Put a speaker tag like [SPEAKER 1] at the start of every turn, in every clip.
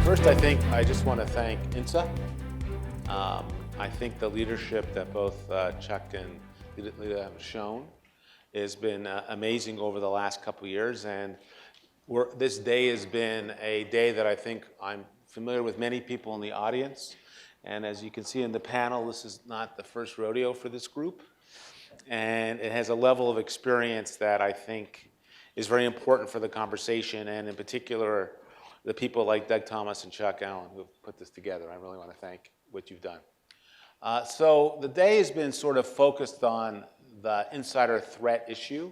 [SPEAKER 1] First, I think I just want to thank INSA. I think the leadership that both Chuck and Lita have shown has been amazing over the last couple of years, and this day has been a day that I think I'm familiar with many people in the audience, and as you can see in the panel, this is not the first rodeo for this group, and it has a level of experience that I think is very important for the conversation, and in particular, the people like Doug Thomas and Chuck Allen who have put this together. I really want to thank what you've done. So the day has been sort of focused on the insider threat issue.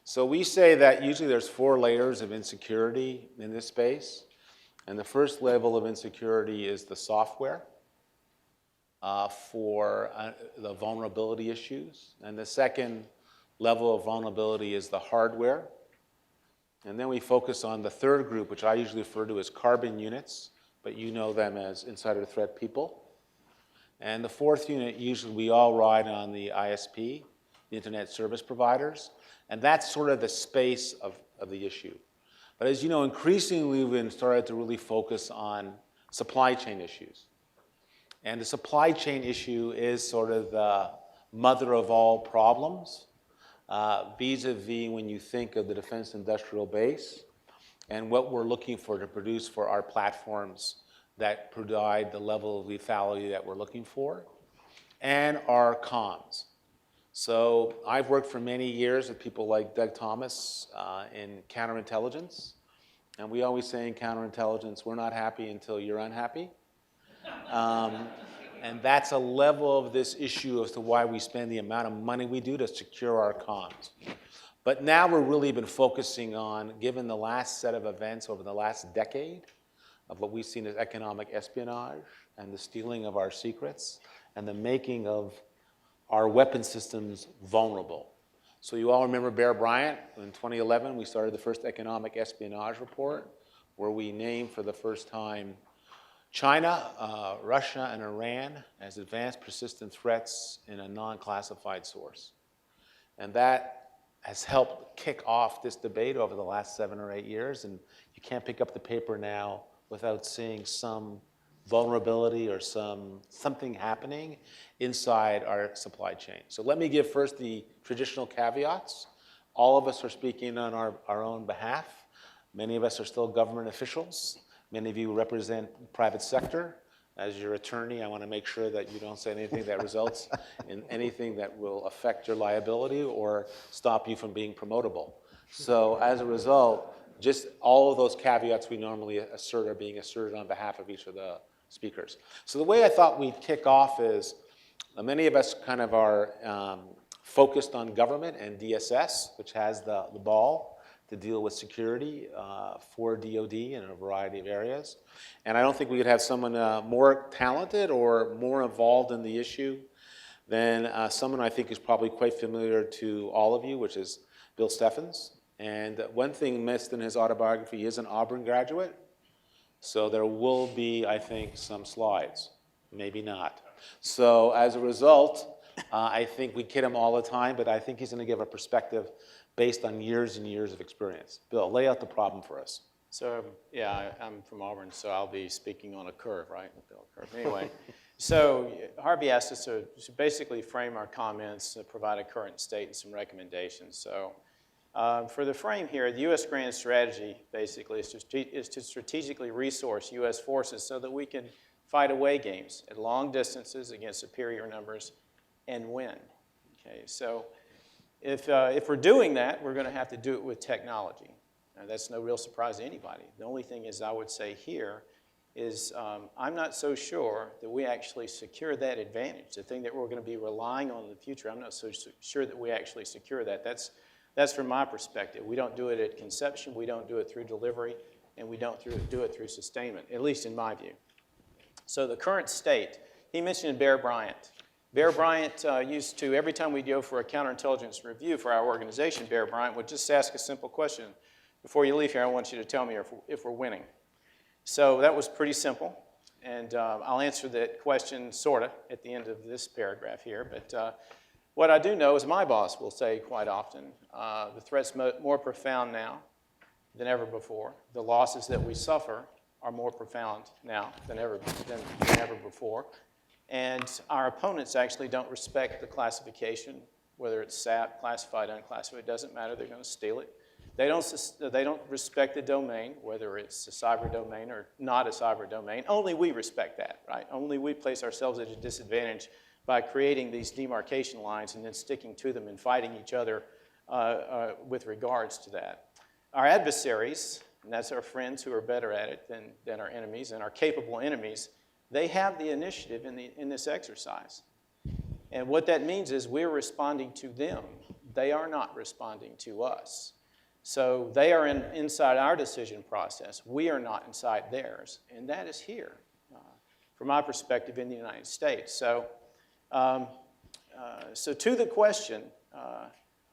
[SPEAKER 1] So we say that usually there's 4 layers of insecurity in this space. And the first level of insecurity is the software for the vulnerability issues. And the second level of vulnerability is the hardware. And then we focus on the third group, which I usually refer to as carbon units, but you know them as insider threat people. And the fourth unit, usually we all ride on the ISP, the Internet Service Providers, and that's sort of the space of the issue. But as you know, increasingly we've been started to really focus on supply chain issues. And the supply chain issue is sort of the mother of all problems. Vis-a-vis when you think of the defense industrial base and what we're looking for to produce for our platforms that provide the level of lethality that we're looking for, and our comms. So I've worked for many years with people like Doug Thomas in Counterintelligence, and we always say in Counterintelligence, we're not happy until you're unhappy. And that's a level of this issue as to why we spend the amount of money we do to secure our comms. But now we've really been focusing on, given the last set of events over the last decade, of what we've seen as economic espionage and the stealing of our secrets and the making of our weapon systems vulnerable. So you all remember Bear Bryant. In 2011, we started the first economic espionage report where we named for the first time China, Russia, and Iran as advanced persistent threats in a non-classified source. And that has helped kick off this debate over the last 7 or 8 years, and you can't pick up the paper now without seeing some vulnerability or something happening inside our supply chain. So let me give first the traditional caveats. All of us are speaking on our own behalf. Many of us are still government officials. Many of you represent private sector. As your attorney, I want to make sure that you don't say anything that results in anything that will affect your liability or stop you from being promotable. So as a result, just all of those caveats we normally assert are being asserted on behalf of each of the speakers. So the way I thought we'd kick off is many of us kind of are focused on government and DSS, which has the ball to deal with security for DoD in a variety of areas. And I don't think we could have someone more talented or more involved in the issue than someone I think is probably quite familiar to all of you, which is Bill Steffens. And one thing missed in his autobiography, he is an Auburn graduate. So there will be, I think, some slides. Maybe not. So as a result, I think we kid him all the time, but I think he's going to give a perspective based on years and years of experience. Bill, lay out the problem for us.
[SPEAKER 2] So, yeah, I'm from Auburn, so I'll be speaking on a curve, right? Anyway, so Harvey asked us to basically frame our comments, provide a current state and some recommendations. So for the frame here, the U.S. grand strategy basically is to strategically resource U.S. forces so that we can fight away games at long distances against superior numbers and win. Okay, so if we're doing that, we're going to have to do it with technology. Now, that's no real surprise to anybody. The only thing is I would say here is I'm not so sure that we actually secure that advantage. The thing that we're going to be relying on in the future, I'm not so sure that we actually secure that. That's from my perspective. We don't do it at conception, we don't do it through delivery, and we don't do it through sustainment, at least in my view. So the current state, he mentioned Bear Bryant. Bear Bryant used to, every time we'd go for a counterintelligence review for our organization, Bear Bryant would just ask a simple question. Before you leave here, I want you to tell me if we're winning. So that was pretty simple. And I'll answer that question sort of at the end of this paragraph here. But what I do know is my boss will say quite often, the threat's more profound now than ever before. The losses that we suffer are more profound now than ever before. And our opponents actually don't respect the classification, whether it's SAP, classified, unclassified, it doesn't matter, they're going to steal it. They don't respect the domain, whether it's a cyber domain or not a cyber domain. Only we respect that, right? Only we place ourselves at a disadvantage by creating these demarcation lines and then sticking to them and fighting each other with regards to that. Our adversaries, and that's our friends who are better at it than our enemies, and our capable enemies, they have the initiative in this exercise. And what that means is we're responding to them. They are not responding to us. So they are inside our decision process. We are not inside theirs. And that is here, from my perspective, in the United States. So, so to the question,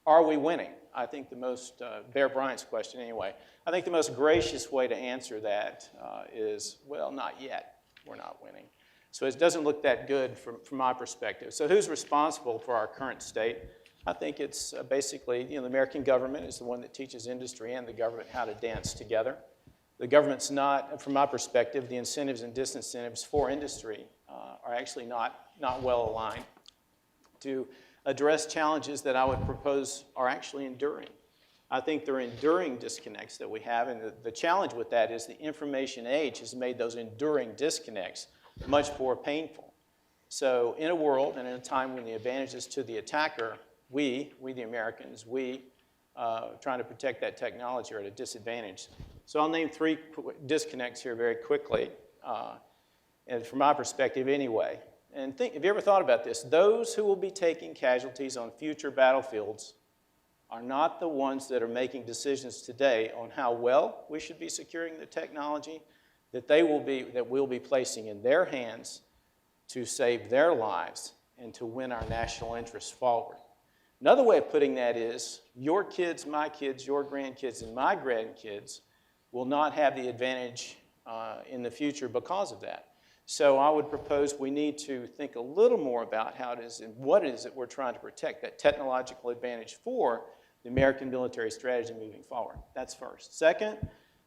[SPEAKER 2] are we winning? I think the most, Bear Bryant's question anyway, I think the most gracious way to answer that is, well, not yet. We're not winning. So it doesn't look that good from my perspective. So who's responsible for our current state? I think it's basically, the American government is the one that teaches industry and the government how to dance together. The government's not, from my perspective, the incentives and disincentives for industry are actually not well aligned to address challenges that I would propose are actually enduring. I think they're enduring disconnects that we have, and the challenge with that is the information age has made those enduring disconnects much more painful. So in a world and in a time when the advantage is to the attacker, we the Americans, trying to protect that technology are at a disadvantage. So I'll name 3 disconnects here very quickly, and from my perspective anyway. And have you ever thought about this? Those who will be taking casualties on future battlefields are not the ones that are making decisions today on how well we should be securing the technology that we'll be placing in their hands to save their lives and to win our national interests forward. Another way of putting that is your kids, my kids, your grandkids, and my grandkids will not have the advantage in the future because of that. So I would propose we need to think a little more about how it is and what it is that we're trying to protect, that technological advantage for the American military strategy moving forward. That's first. Second,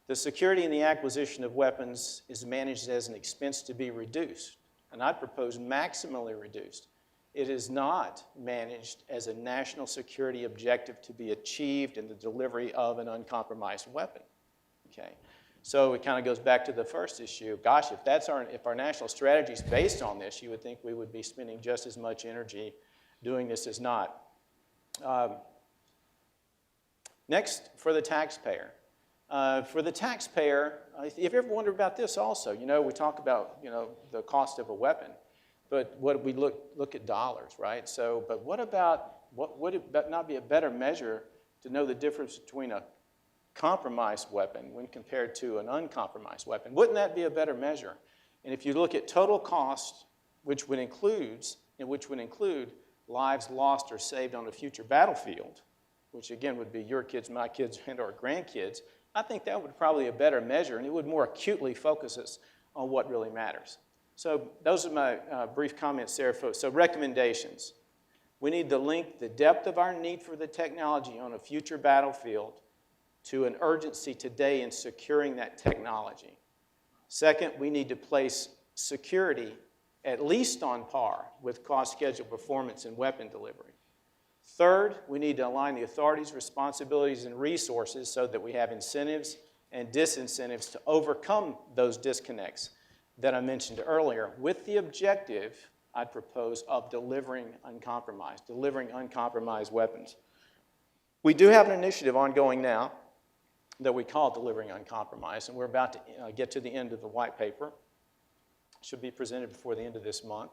[SPEAKER 2] the security and the acquisition of weapons is managed as an expense to be reduced, and I'd propose maximally reduced. It is not managed as a national security objective to be achieved in the delivery of an uncompromised weapon. Okay? So it kind of goes back to the first issue. Gosh, if our national strategy is based on this, you would think we would be spending just as much energy doing this as not. Next, for the taxpayer. If you ever wondered about this also, we talk about, the cost of a weapon, but what we look at dollars, right? So, but what would it not be a better measure to know the difference between a compromised weapon when compared to an uncompromised weapon? Wouldn't that be a better measure? And if you look at total cost, which would include lives lost or saved on a future battlefield, which again would be your kids, my kids, and our grandkids, I think that would probably be a better measure, and it would more acutely focus us on what really matters. So those are my brief comments there, folks. So recommendations. We need to link the depth of our need for the technology on a future battlefield to an urgency today in securing that technology. Second, we need to place security at least on par with cost, schedule, performance, and weapon delivery. Third, we need to align the authorities' responsibilities and resources so that we have incentives and disincentives to overcome those disconnects that I mentioned earlier, with the objective, I'd propose, of delivering uncompromised weapons. We do have an initiative ongoing now that we call Delivering Uncompromised, and we're about to get to the end of the white paper. It should be presented before the end of this month.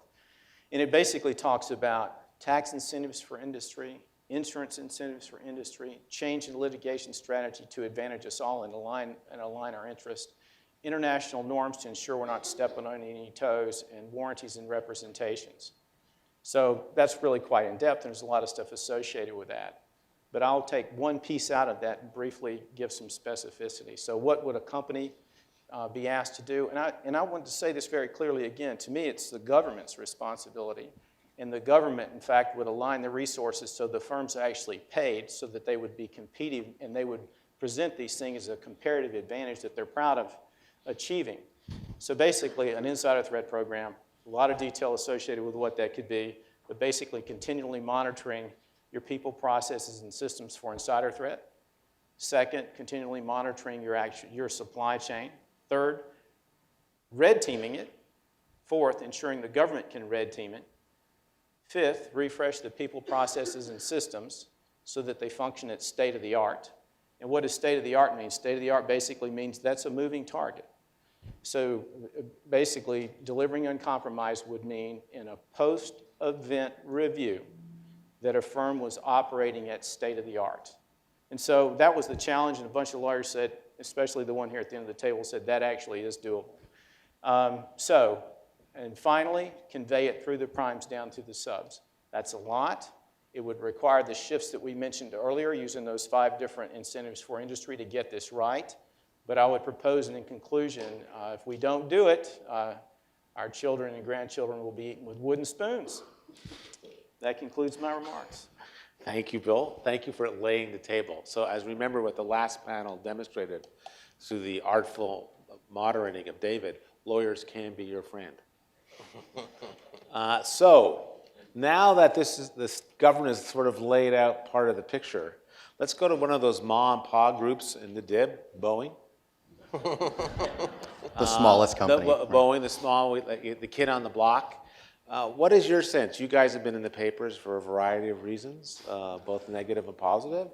[SPEAKER 2] And it basically talks about tax incentives for industry, insurance incentives for industry, change in litigation strategy to advantage us all and align our interest, international norms to ensure we're not stepping on any toes, and warranties and representations. So that's really quite in-depth, and there's a lot of stuff associated with that. But I'll take one piece out of that and briefly give some specificity. So what would a company be asked to do? And I want to say this very clearly again. To me, it's the government's responsibility. And the government, in fact, would align the resources so the firms are actually paid so that they would be competing and they would present these things as a comparative advantage that they're proud of achieving. So basically, an insider threat program, a lot of detail associated with what that could be, but basically continually monitoring your people, processes, and systems for insider threat. Second, continually monitoring your supply chain. Third, red teaming it. Fourth, ensuring the government can red team it. Fifth, refresh the people, processes, and systems so that they function at state of the art. And what does state of the art mean? State of the art basically means that's a moving target. So basically, delivering uncompromised would mean in a post-event review that a firm was operating at state of the art. And so that was the challenge, and a bunch of lawyers said, especially the one here at the end of the table, said that actually is doable. And finally, convey it through the primes down to the subs. That's a lot. It would require the shifts that we mentioned earlier, using those 5 different incentives for industry to get this right. But I would propose, and in conclusion, if we don't do it, our children and grandchildren will be eaten with wooden spoons. That concludes my remarks.
[SPEAKER 1] Thank you, Bill. Thank you for laying the table. So as remember what the last panel demonstrated through the artful moderating of David, lawyers can be your friend. So now that this government has sort of laid out part of the picture, let's go to one of those ma and pa groups in the DIB, Boeing.
[SPEAKER 3] The smallest company.
[SPEAKER 1] Boeing, the kid on the block. What is your sense? You guys have been in the papers for a variety of reasons, both negative and positive.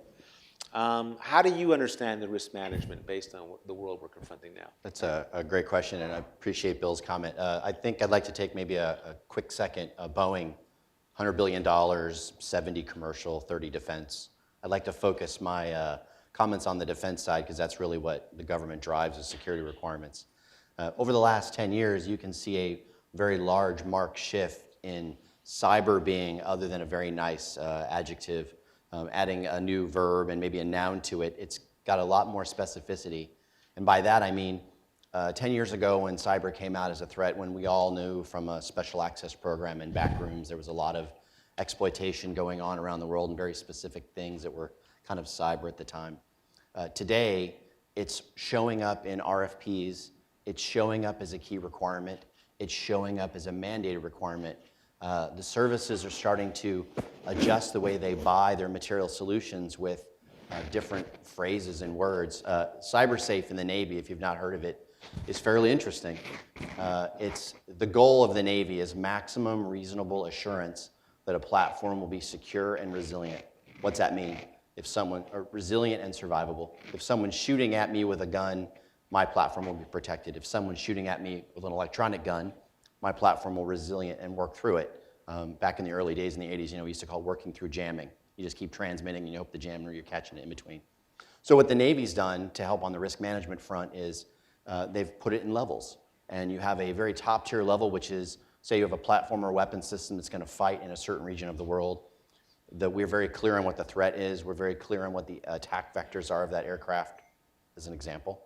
[SPEAKER 1] How do you understand the risk management based on the world we're confronting now?
[SPEAKER 3] That's a great question, and I appreciate Bill's comment. I think I'd like to take maybe a quick second. Boeing, $100 billion, 70 commercial, 30 defense. I'd like to focus my comments on the defense side because that's really what the government drives as security requirements. Over the last 10 years, you can see a very large marked shift in cyber being, other than a very nice adjective, adding a new verb and maybe a noun to it, it's got a lot more specificity. And by that I mean 10 years ago when cyber came out as a threat, when we all knew from a special access program in back rooms, there was a lot of exploitation going on around the world and very specific things that were kind of cyber at the time. Today, it's showing up in RFPs, it's showing up as a key requirement, it's showing up as a mandated requirement. The services are starting to adjust the way they buy their material solutions with different phrases and words. CyberSafe in the Navy, if you've not heard of it, is fairly interesting. It's the goal of the Navy is maximum reasonable assurance that a platform will be secure and resilient. What's that mean? Resilient and survivable. If someone's shooting at me with a gun, my platform will be protected. If someone's shooting at me with an electronic gun, my platform will resilient and work through it. Back in the early days in the 80s, we used to call working through jamming. You just keep transmitting and you hope the jammer, you're catching it in between. So what the Navy's done to help on the risk management front is they've put it in levels. And you have a very top tier level, which is, say you have a platform or weapon system that's going to fight in a certain region of the world, that we're very clear on what the threat is, we're very clear on what the attack vectors are of that aircraft, as an example,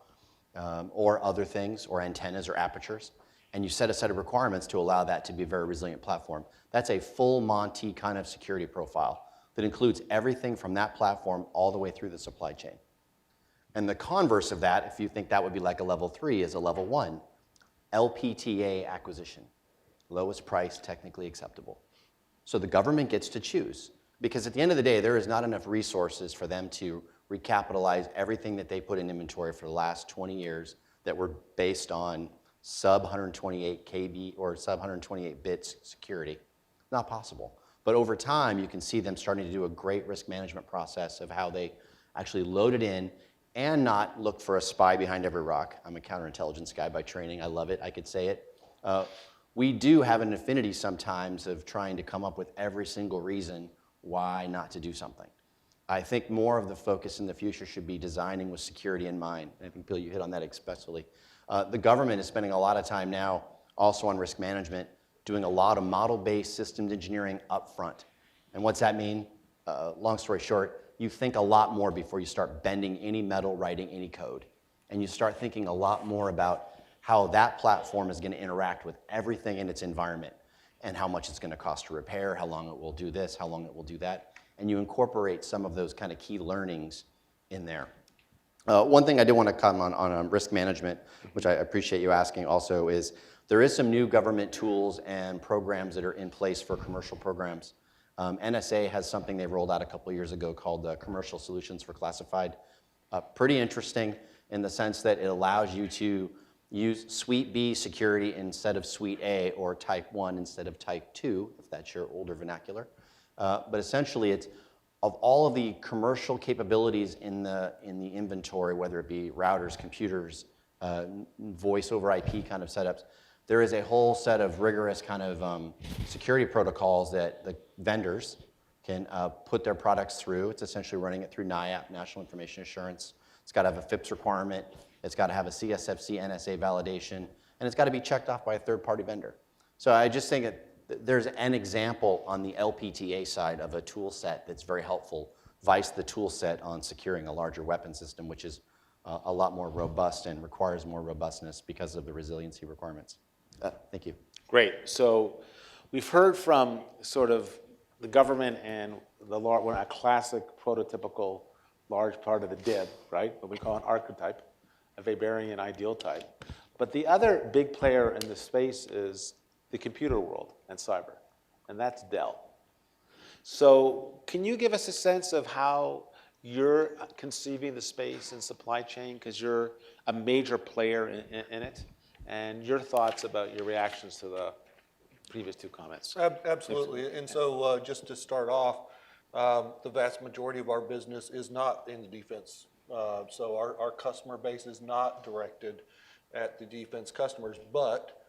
[SPEAKER 3] or other things, or antennas or apertures. And you set a set of requirements to allow that to be a very resilient platform. That's a full Monty kind of security profile that includes everything from that platform all the way through the supply chain. And the converse of that, if you think that would be like a level 3, is a level 1, LPTA acquisition, lowest price technically acceptable. So the government gets to choose, because at the end of the day, there is not enough resources for them to recapitalize everything that they put in inventory for the last 20 years that were based on sub 128 KB or sub 128 bits security. Not possible. But over time, you can see them starting to do a great risk management process of how they actually load it in and not look for a spy behind every rock. I'm a counterintelligence guy by training. I love it. I could say it. We do have an affinity sometimes of trying to come up with every single reason why not to do something. I think more of the focus in the future should be designing with security in mind. And I think, Bill, you hit on that especially. The government is spending a lot of time now also on risk management, doing a lot of model-based systems engineering up front. And what's that mean? Long story short, you think a lot more before you start bending any metal, writing any code. And you start thinking a lot more about how that platform is going to interact with everything in its environment and how much it's going to cost to repair, how long it will do this, how long it will do that. And you incorporate some of those kind of key learnings in there. One thing I did want to comment on risk management, which I appreciate you asking also, is there is some new government tools and programs that are in place for commercial programs. NSA has something they rolled out a couple years ago called Commercial Solutions for Classified. Pretty interesting in the sense that it allows you to use Suite B security instead of Suite A, or Type 1 instead of Type 2, if that's your older vernacular. But essentially, it's of all of the commercial capabilities in the inventory, whether it be routers, computers, voice over IP kind of setups, there is a whole set of rigorous kind of security protocols that the vendors can put their products through. It's essentially running it through NIAP, National Information Assurance. It's got to have a FIPS requirement. It's got to have a CSFC NSA validation, and it's got to be checked off by a third-party vendor. So I just think that there's an example on the LPTA side of a tool set that's very helpful, vice the tool set on securing a larger weapon system, which is a lot more robust and requires more robustness because of the resiliency requirements. Thank you.
[SPEAKER 1] Great. So we've heard from sort of the government and a classic prototypical large part of the DIB, right? What we call an archetype, a Weberian ideal type. But the other big player in the space is the computer world and cyber, and that's Dell. So can you give us a sense of how you're conceiving the space and supply chain, because you're a major player in it, and your thoughts about your reactions to the previous two comments?
[SPEAKER 4] Absolutely. And so just to start off, the vast majority of our business is not in the defense. So our customer base is not directed at the defense customers, but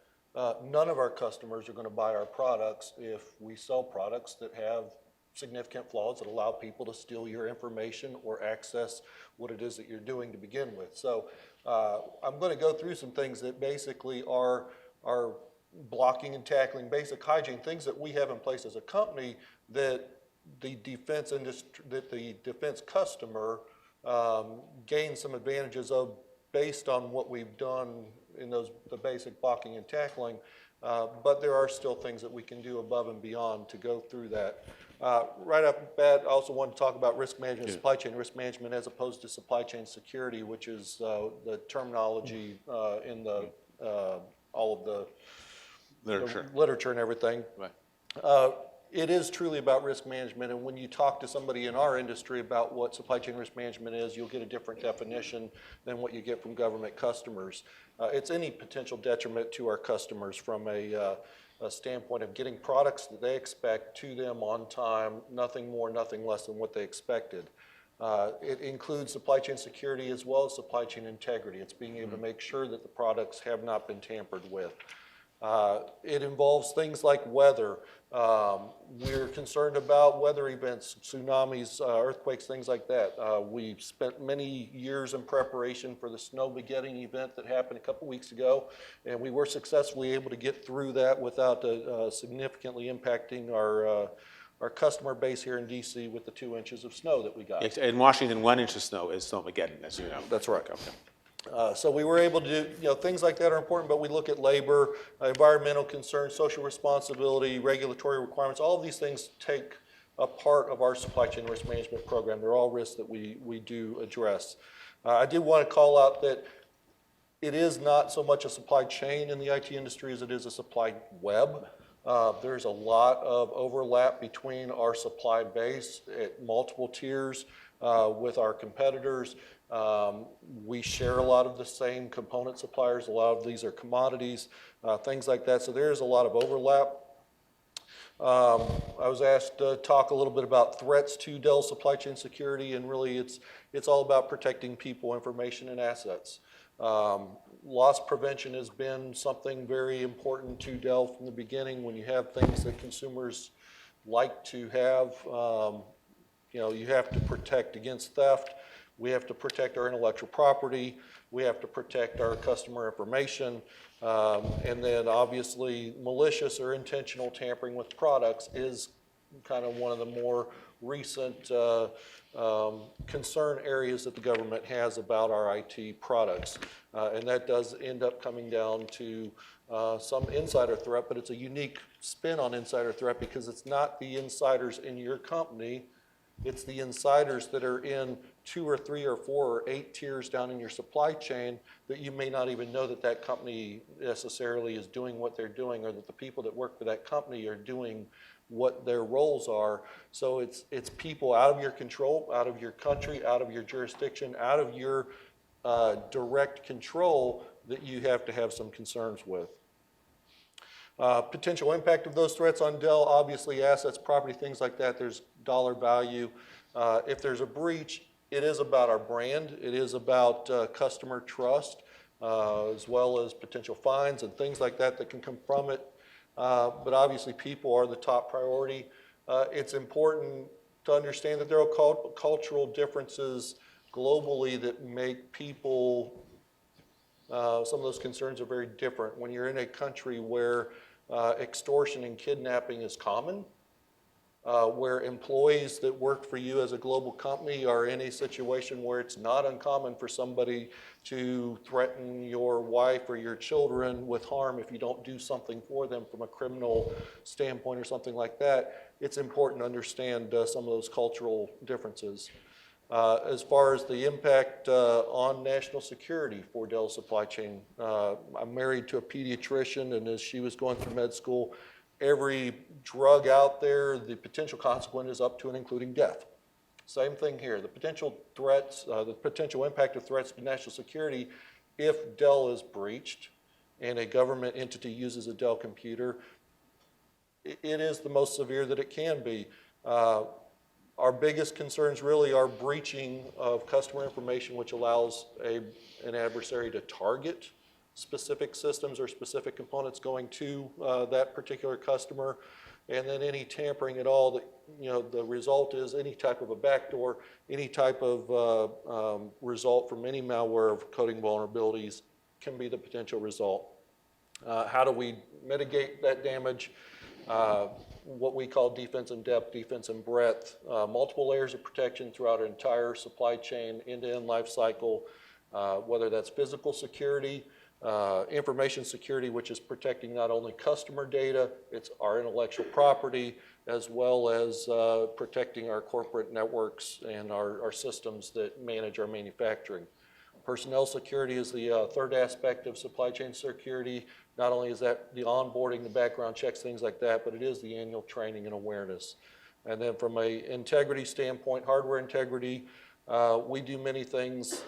[SPEAKER 4] none of our customers are going to buy our products if we sell products that have significant flaws that allow people to steal your information or access what it is that you're doing to begin with. So I'm going to go through some things that basically are blocking and tackling basic hygiene, things that we have in place as a company that the defense industry, that the defense customer gains some advantages of based on what we've done in the basic blocking and tackling. But there are still things that we can do above and beyond to go through that. Right off the bat, I also want to talk about risk management, supply chain risk management, as opposed to supply chain security, which is the terminology in all of the literature and everything.
[SPEAKER 1] Right.
[SPEAKER 4] It is truly about risk management, and when you talk to somebody in our industry about what supply chain risk management is, you'll get a different definition than what you get from government customers. It's any potential detriment to our customers from a standpoint of getting products that they expect to them on time, nothing more, nothing less than what they expected. It includes supply chain security as well as supply chain integrity. It's being able to make sure that the products have not been tampered with. It involves things like weather. We're concerned about weather events, tsunamis, earthquakes, things like that. We've spent many years in preparation for the snow begetting event that happened a couple weeks ago, and we were successfully able to get through that without significantly impacting our customer base here in DC with the 2 inches of snow that we got.
[SPEAKER 1] In Washington, 1 inch of snow is Snowmageddon, as you know.
[SPEAKER 4] That's right. So we were able to do, things like that are important, but we look at labor, environmental concerns, social responsibility, regulatory requirements. All of these things take a part of our supply chain risk management program. They're all risks that we do address. I did want to call out that it is not so much a supply chain in the IT industry as it is a supply web. There's a lot of overlap between our supply base at multiple tiers with our competitors. We share a lot of the same component suppliers. A lot of these are commodities, things like that. So there's a lot of overlap. I was asked to talk a little bit about threats to Dell supply chain security, and really it's all about protecting people, information, and assets. Loss prevention has been something very important to Dell from the beginning. When you have things that consumers like to have, you have to protect against theft. We have to protect our intellectual property. We have to protect our customer information. And then obviously malicious or intentional tampering with products is kind of one of the more recent concern areas that the government has about our IT products. And that does end up coming down to some insider threat, but it's a unique spin on insider threat because it's not the insiders in your company It's the insiders that are in 2 or 3 or 4 or 8 tiers down in your supply chain that you may not even know that that company necessarily is doing what they're doing, or that the people that work for that company are doing what their roles are. So it's people out of your control, out of your country, out of your jurisdiction, out of your direct control that you have to have some concerns with. Potential impact of those threats on Dell, obviously assets, property, things like that, there's dollar value. If there's a breach, it is about our brand, it is about customer trust, as well as potential fines and things like that that can come from it. But obviously people are the top priority. It's important to understand that there are cultural differences globally that make people, some of those concerns are very different. When you're in a country where extortion and kidnapping is common, where employees that work for you as a global company are in a situation where it's not uncommon for somebody to threaten your wife or your children with harm if you don't do something for them from a criminal standpoint or something like that, it's important to understand some of those cultural differences. As far as the impact on national security for Dell's supply chain, I'm married to a pediatrician, and as she was going through med school, every drug out there, the potential consequence is up to and including death. Same thing here. The potential threats, the potential impact of threats to national security, if Dell is breached and a government entity uses a Dell computer, it is the most severe that it can be. Our biggest concerns really are breaching of customer information, which allows an adversary to target specific systems or specific components going to that particular customer, and then any tampering at all, that, you know, the result is any type of a backdoor, any type of result from any malware of coding vulnerabilities can be the potential result. How do we mitigate that damage? What we call defense in depth, defense in breadth, multiple layers of protection throughout our entire supply chain, end-to-end life cycle, whether that's physical security, information security, which is protecting not only customer data, it's our intellectual property, as well as protecting our corporate networks and our systems that manage our manufacturing. Personnel security is the third aspect of supply chain security. Not only is that the onboarding, the background checks, things like that, but it is the annual training and awareness. And then from an integrity standpoint, hardware integrity, we do many things,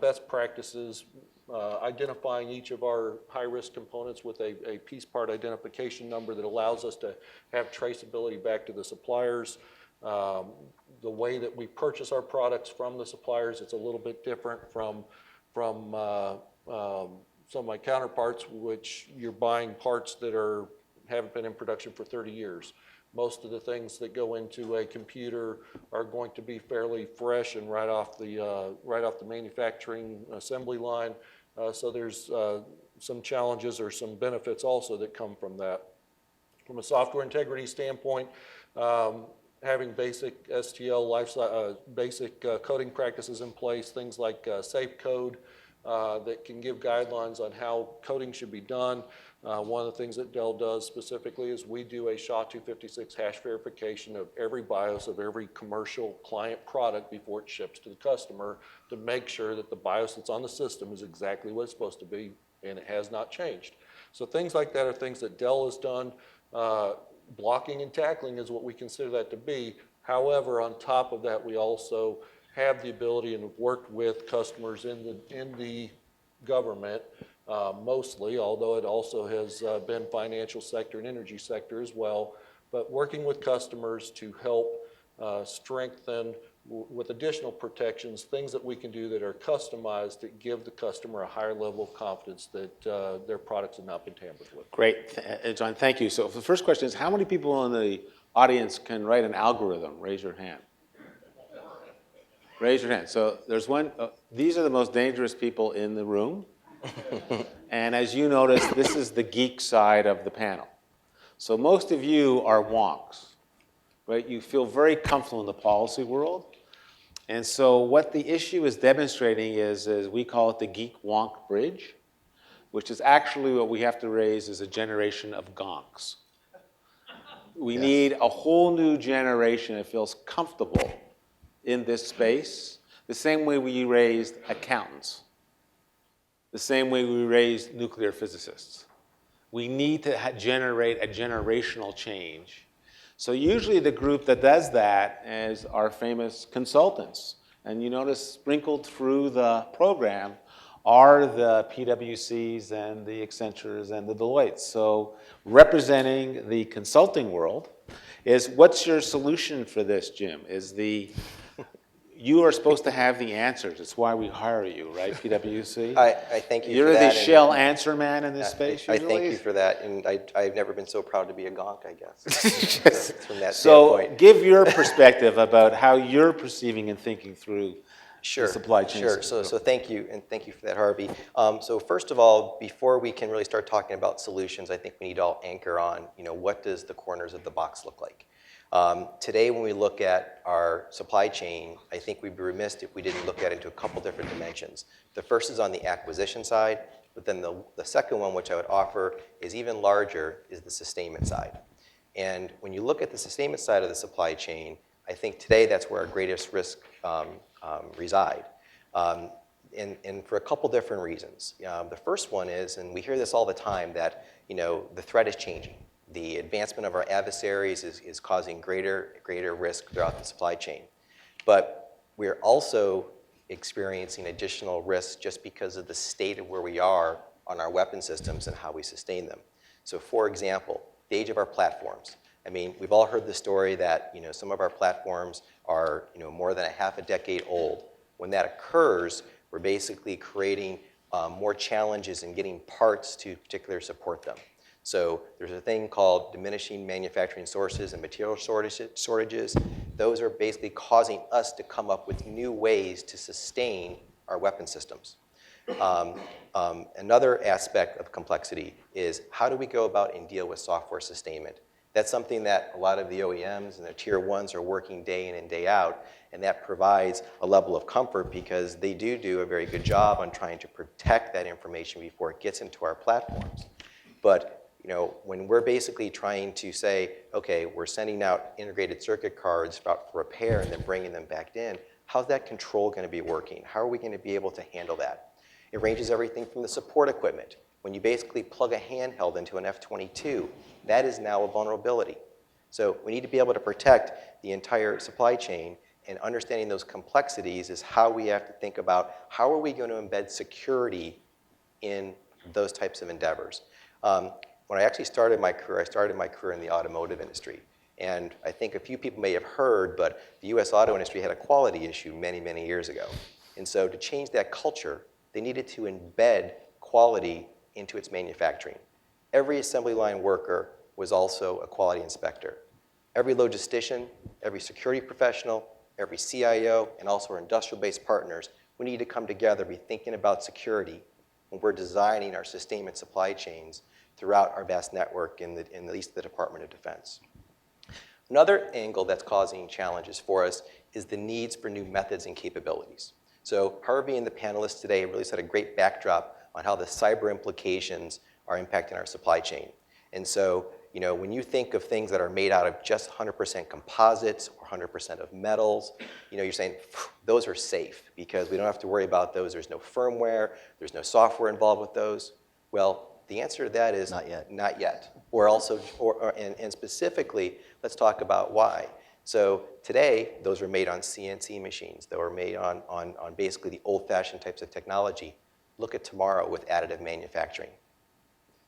[SPEAKER 4] best practices, identifying each of our high-risk components with a piece part identification number that allows us to have traceability back to the suppliers. The way that we purchase our products from the suppliers, it's a little bit different from some of my counterparts, which you're buying parts that haven't been in production for 30 years. Most of the things that go into a computer are going to be fairly fresh and right off the manufacturing assembly line. So there's some challenges or some benefits also that come from that. From a software integrity standpoint, having basic STL, basic coding practices in place, things like safe code that can give guidelines on how coding should be done. One of the things that Dell does specifically is we do a SHA-256 hash verification of every BIOS of every commercial client product before it ships to the customer to make sure that the BIOS that's on the system is exactly what it's supposed to be and it has not changed. So things like that are things that Dell has done. Blocking and tackling is what we consider that to be. However, on top of that, we also have the ability and have worked with customers in the government mostly, although it also has been financial sector and energy sector as well, but working with customers to help strengthen with additional protections, things that we can do that are customized that give the customer a higher level of confidence that their products have not been tampered with.
[SPEAKER 1] Great, John, thank you. So the first question is, how many people in the audience can write an algorithm? Raise your hand. Raise your hand. So there's one, these are the most dangerous people in the room. And as you notice, this is the geek side of the panel. So most of you are wonks, right? You feel very comfortable in the policy world. And so what the issue is demonstrating is we call it the geek-wonk bridge, which is actually what we have to raise is a generation of gonks. We need a whole new generation that feels comfortable in this space, the same way we raised accountants, the same way we raised nuclear physicists. We need to generate a generational change. So usually the group that does that is our famous consultants. And you notice sprinkled through the program are the PwCs and the Accentures and the Deloittes. So representing the consulting world is, what's your solution for this, Jim? You are supposed to have the answers. It's why we hire you, right, PwC?
[SPEAKER 5] I thank you
[SPEAKER 1] You're
[SPEAKER 5] for that.
[SPEAKER 1] the shell answer man in this space,
[SPEAKER 5] I
[SPEAKER 1] usually?
[SPEAKER 5] thank you for that, and I've never been so proud to be a gonk, I guess. From that
[SPEAKER 1] So
[SPEAKER 5] standpoint.
[SPEAKER 1] give your perspective about how you're perceiving and thinking through the supply chain.
[SPEAKER 5] Sure. So thank you, and thank you for that, Harvey. So first of all, before we can really start talking about solutions, I think we need to all anchor on, what does the corners of the box look like? Today, when we look at our supply chain, I think we'd be remiss if we didn't look at it into a couple different dimensions. The first is on the acquisition side, but then the second one, which I would offer, is even larger, is the sustainment side. And when you look at the sustainment side of the supply chain, I think today that's where our greatest risk reside. And for a couple different reasons. The first one is, and we hear this all the time, that the threat is changing. The advancement of our adversaries is causing greater risk throughout the supply chain. But we're also experiencing additional risks just because of the state of where we are on our weapon systems and how we sustain them. So for example, the age of our platforms. I mean, we've all heard the story that some of our platforms are more than a half a decade old. When that occurs, we're basically creating more challenges in getting parts to particularly support them. So there's a thing called diminishing manufacturing sources and material shortages. Those are basically causing us to come up with new ways to sustain our weapon systems. Another aspect of complexity is, how do we go about and deal with software sustainment? That's something that a lot of the OEMs and the tier ones are working day in and day out, and that provides a level of comfort because they do a very good job on trying to protect that information before it gets into our platforms. But when we're basically trying to say, okay, we're sending out integrated circuit cards for repair and then bringing them back in, how's that control going to be working? How are we going to be able to handle that? It ranges everything from the support equipment. When you basically plug a handheld into an F-22, that is now a vulnerability. So we need to be able to protect the entire supply chain, and understanding those complexities is how we have to think about how are we going to embed security in those types of endeavors. When I actually started my career in the automotive industry. And I think a few people may have heard, but the US auto industry had a quality issue many, many years ago. And so to change that culture, they needed to embed quality into its manufacturing. Every assembly line worker was also a quality inspector. Every logistician, every security professional, every CIO, and also our industrial-based partners, we need to come together, be thinking about security when we're designing our sustainment supply chains throughout our vast network in at least the Department of Defense. Another angle that's causing challenges for us is the needs for new methods and capabilities. So Harvey and the panelists today really set a great backdrop on how the cyber implications are impacting our supply chain. And so, when you think of things that are made out of just 100% composites or 100% of metals, you're saying those are safe because we don't have to worry about those. There's no firmware, there's no software involved with those. Well, the answer to that is
[SPEAKER 3] Not yet.
[SPEAKER 5] Not yet. And specifically, let's talk about why. So today, those are made on CNC machines. They were made on basically the old-fashioned types of technology. Look at tomorrow with additive manufacturing.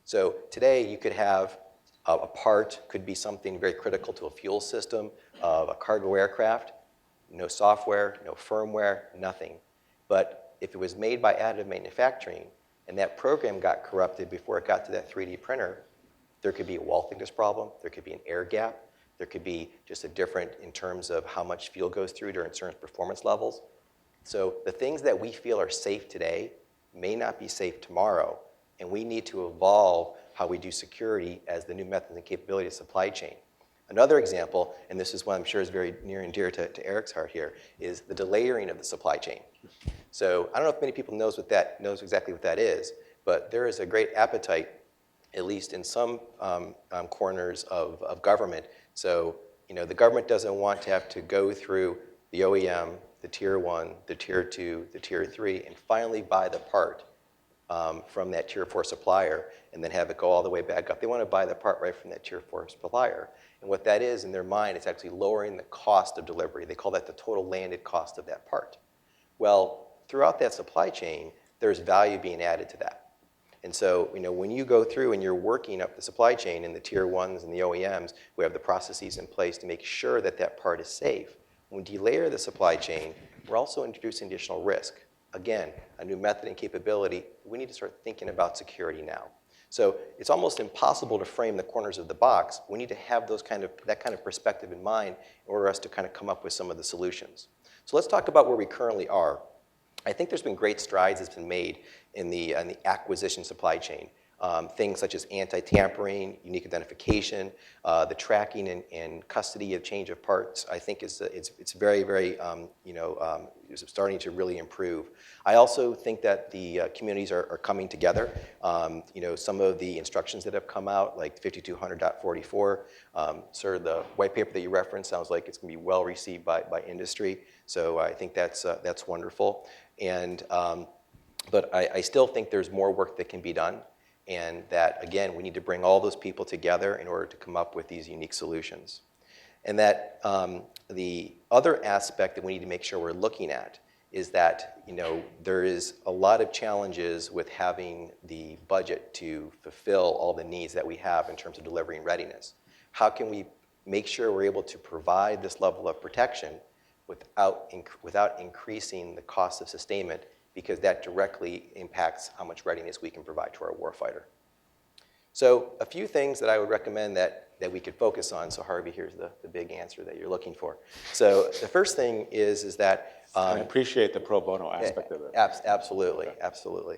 [SPEAKER 5] So today, you could have a part, could be something very critical to a fuel system of a cargo aircraft. No software, no firmware, nothing. But if it was made by additive manufacturing, and that program got corrupted before it got to that 3D printer, there could be a wall thickness problem, there could be an air gap, there could be just a different in terms of how much fuel goes through during certain performance levels. So the things that we feel are safe today may not be safe tomorrow, and we need to evolve how we do security as the new methods and capability of supply chain. Another example, and this is one I'm sure is very near and dear to Eric's heart here, is the delayering of the supply chain. So I don't know if many people knows exactly what that is, but there is a great appetite, at least in some corners of government, So, the government doesn't want to have to go through the OEM, the tier 1, the tier 2, the tier 3, and finally buy the part from that tier 4 supplier and then have it go all the way back up. They want to buy the part right from that tier 4 supplier. And what that is, in their mind, it's actually lowering the cost of delivery. They call that the total landed cost of that part. Well, throughout that supply chain, there's value being added to that. And so, when you go through and you're working up the supply chain in the tier 1s and the OEMs, we have the processes in place to make sure that that part is safe. When we delayer the supply chain, we're also introducing additional risk. Again, a new method and capability, we need to start thinking about security now. So it's almost impossible to frame the corners of the box. We need to have that kind of perspective in mind in order for us to kind of come up with some of the solutions. So let's talk about where we currently are. I think there's been great strides that's been made in the acquisition supply chain. Things such as anti-tampering, unique identification, the tracking and custody of change of parts, I think it's very, very, starting to really improve. I also think that the communities are coming together. Some of the instructions that have come out, like 5200.44, sort of the white paper that you referenced sounds like it's going to be well received by industry. So I think that's wonderful. And but I still think there's more work that can be done. And that, again, we need to bring all those people together in order to come up with these unique solutions. And that the other aspect that we need to make sure we're looking at is that, there is a lot of challenges with having the budget to fulfill all the needs that we have in terms of delivery and readiness. How can we make sure we're able to provide this level of protection without increasing the cost of sustainment, because that directly impacts how much readiness we can provide to our warfighter. So a few things that I would recommend that we could focus on. So Harvey, here's the big answer that you're looking for. So the first thing is that
[SPEAKER 1] I appreciate the pro bono aspect of it.
[SPEAKER 5] Absolutely, absolutely.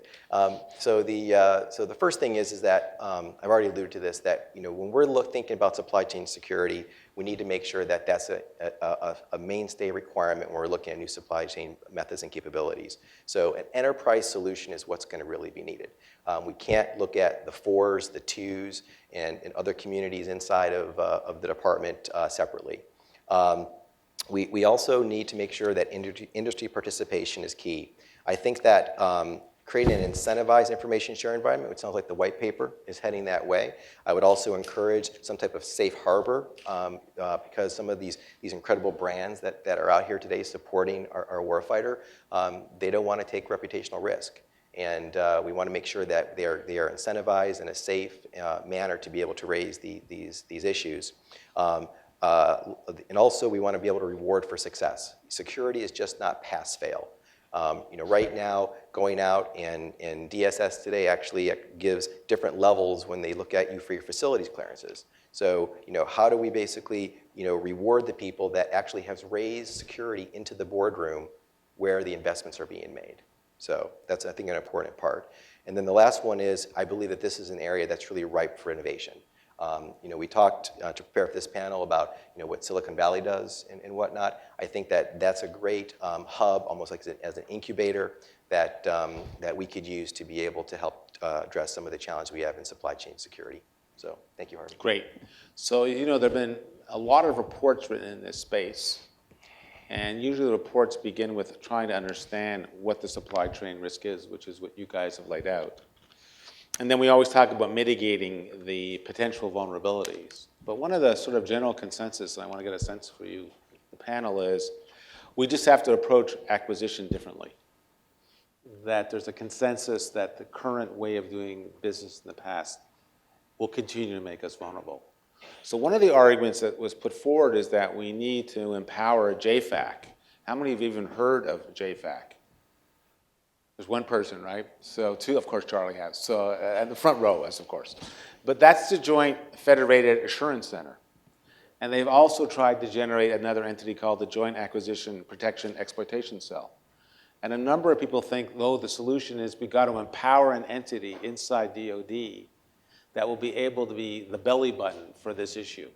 [SPEAKER 5] So the first thing is that I've already alluded to this, that when we're thinking about supply chain security, we need to make sure that that's a mainstay requirement when we're looking at new supply chain methods and capabilities. So an enterprise solution is what's going to really be needed. We can't look at the 4s, the 2s, and other communities inside of the department separately. We also need to make sure that industry participation is key. I think that creating an incentivized information share environment, which sounds like the white paper is heading that way. I would also encourage some type of safe harbor because some of these incredible brands that are out here today supporting our warfighter, they don't want to take reputational risk. And we want to make sure that they are incentivized in a safe manner to be able to raise these issues. And also, we want to be able to reward for success. Security is just not pass-fail. Right now, going out and DSS today actually gives different levels when they look at you for your facilities clearances. So, how do we basically, reward the people that actually has raised security into the boardroom where the investments are being made? So that's, I think, an important part. And then the last one is, I believe that this is an area that's really ripe for innovation. We talked to prepare for this panel about what Silicon Valley does and whatnot. I think that that's a great hub, almost like as an incubator that we could use to be able to help address some of the challenges we have in supply chain security. So thank you, Harvey.
[SPEAKER 1] Great. So there have been a lot of reports written in this space, and usually the reports begin with trying to understand what the supply chain risk is, which is what you guys have laid out. And then we always talk about mitigating the potential vulnerabilities. But one of the sort of general consensus, and I want to get a sense for you, the panel, is we just have to approach acquisition differently. That there's a consensus that the current way of doing business in the past will continue to make us vulnerable. So one of the arguments that was put forward is that we need to empower JFAC. How many have even heard of JFAC? There's one person, right? So two, of course, Charlie has. So at the front row, as of course. But that's the Joint Federated Assurance Center. And they've also tried to generate another entity called the Joint Acquisition Protection Exploitation Cell. And a number of people think, though, the solution is we've got to empower an entity inside DOD that will be able to be the belly button for this issue.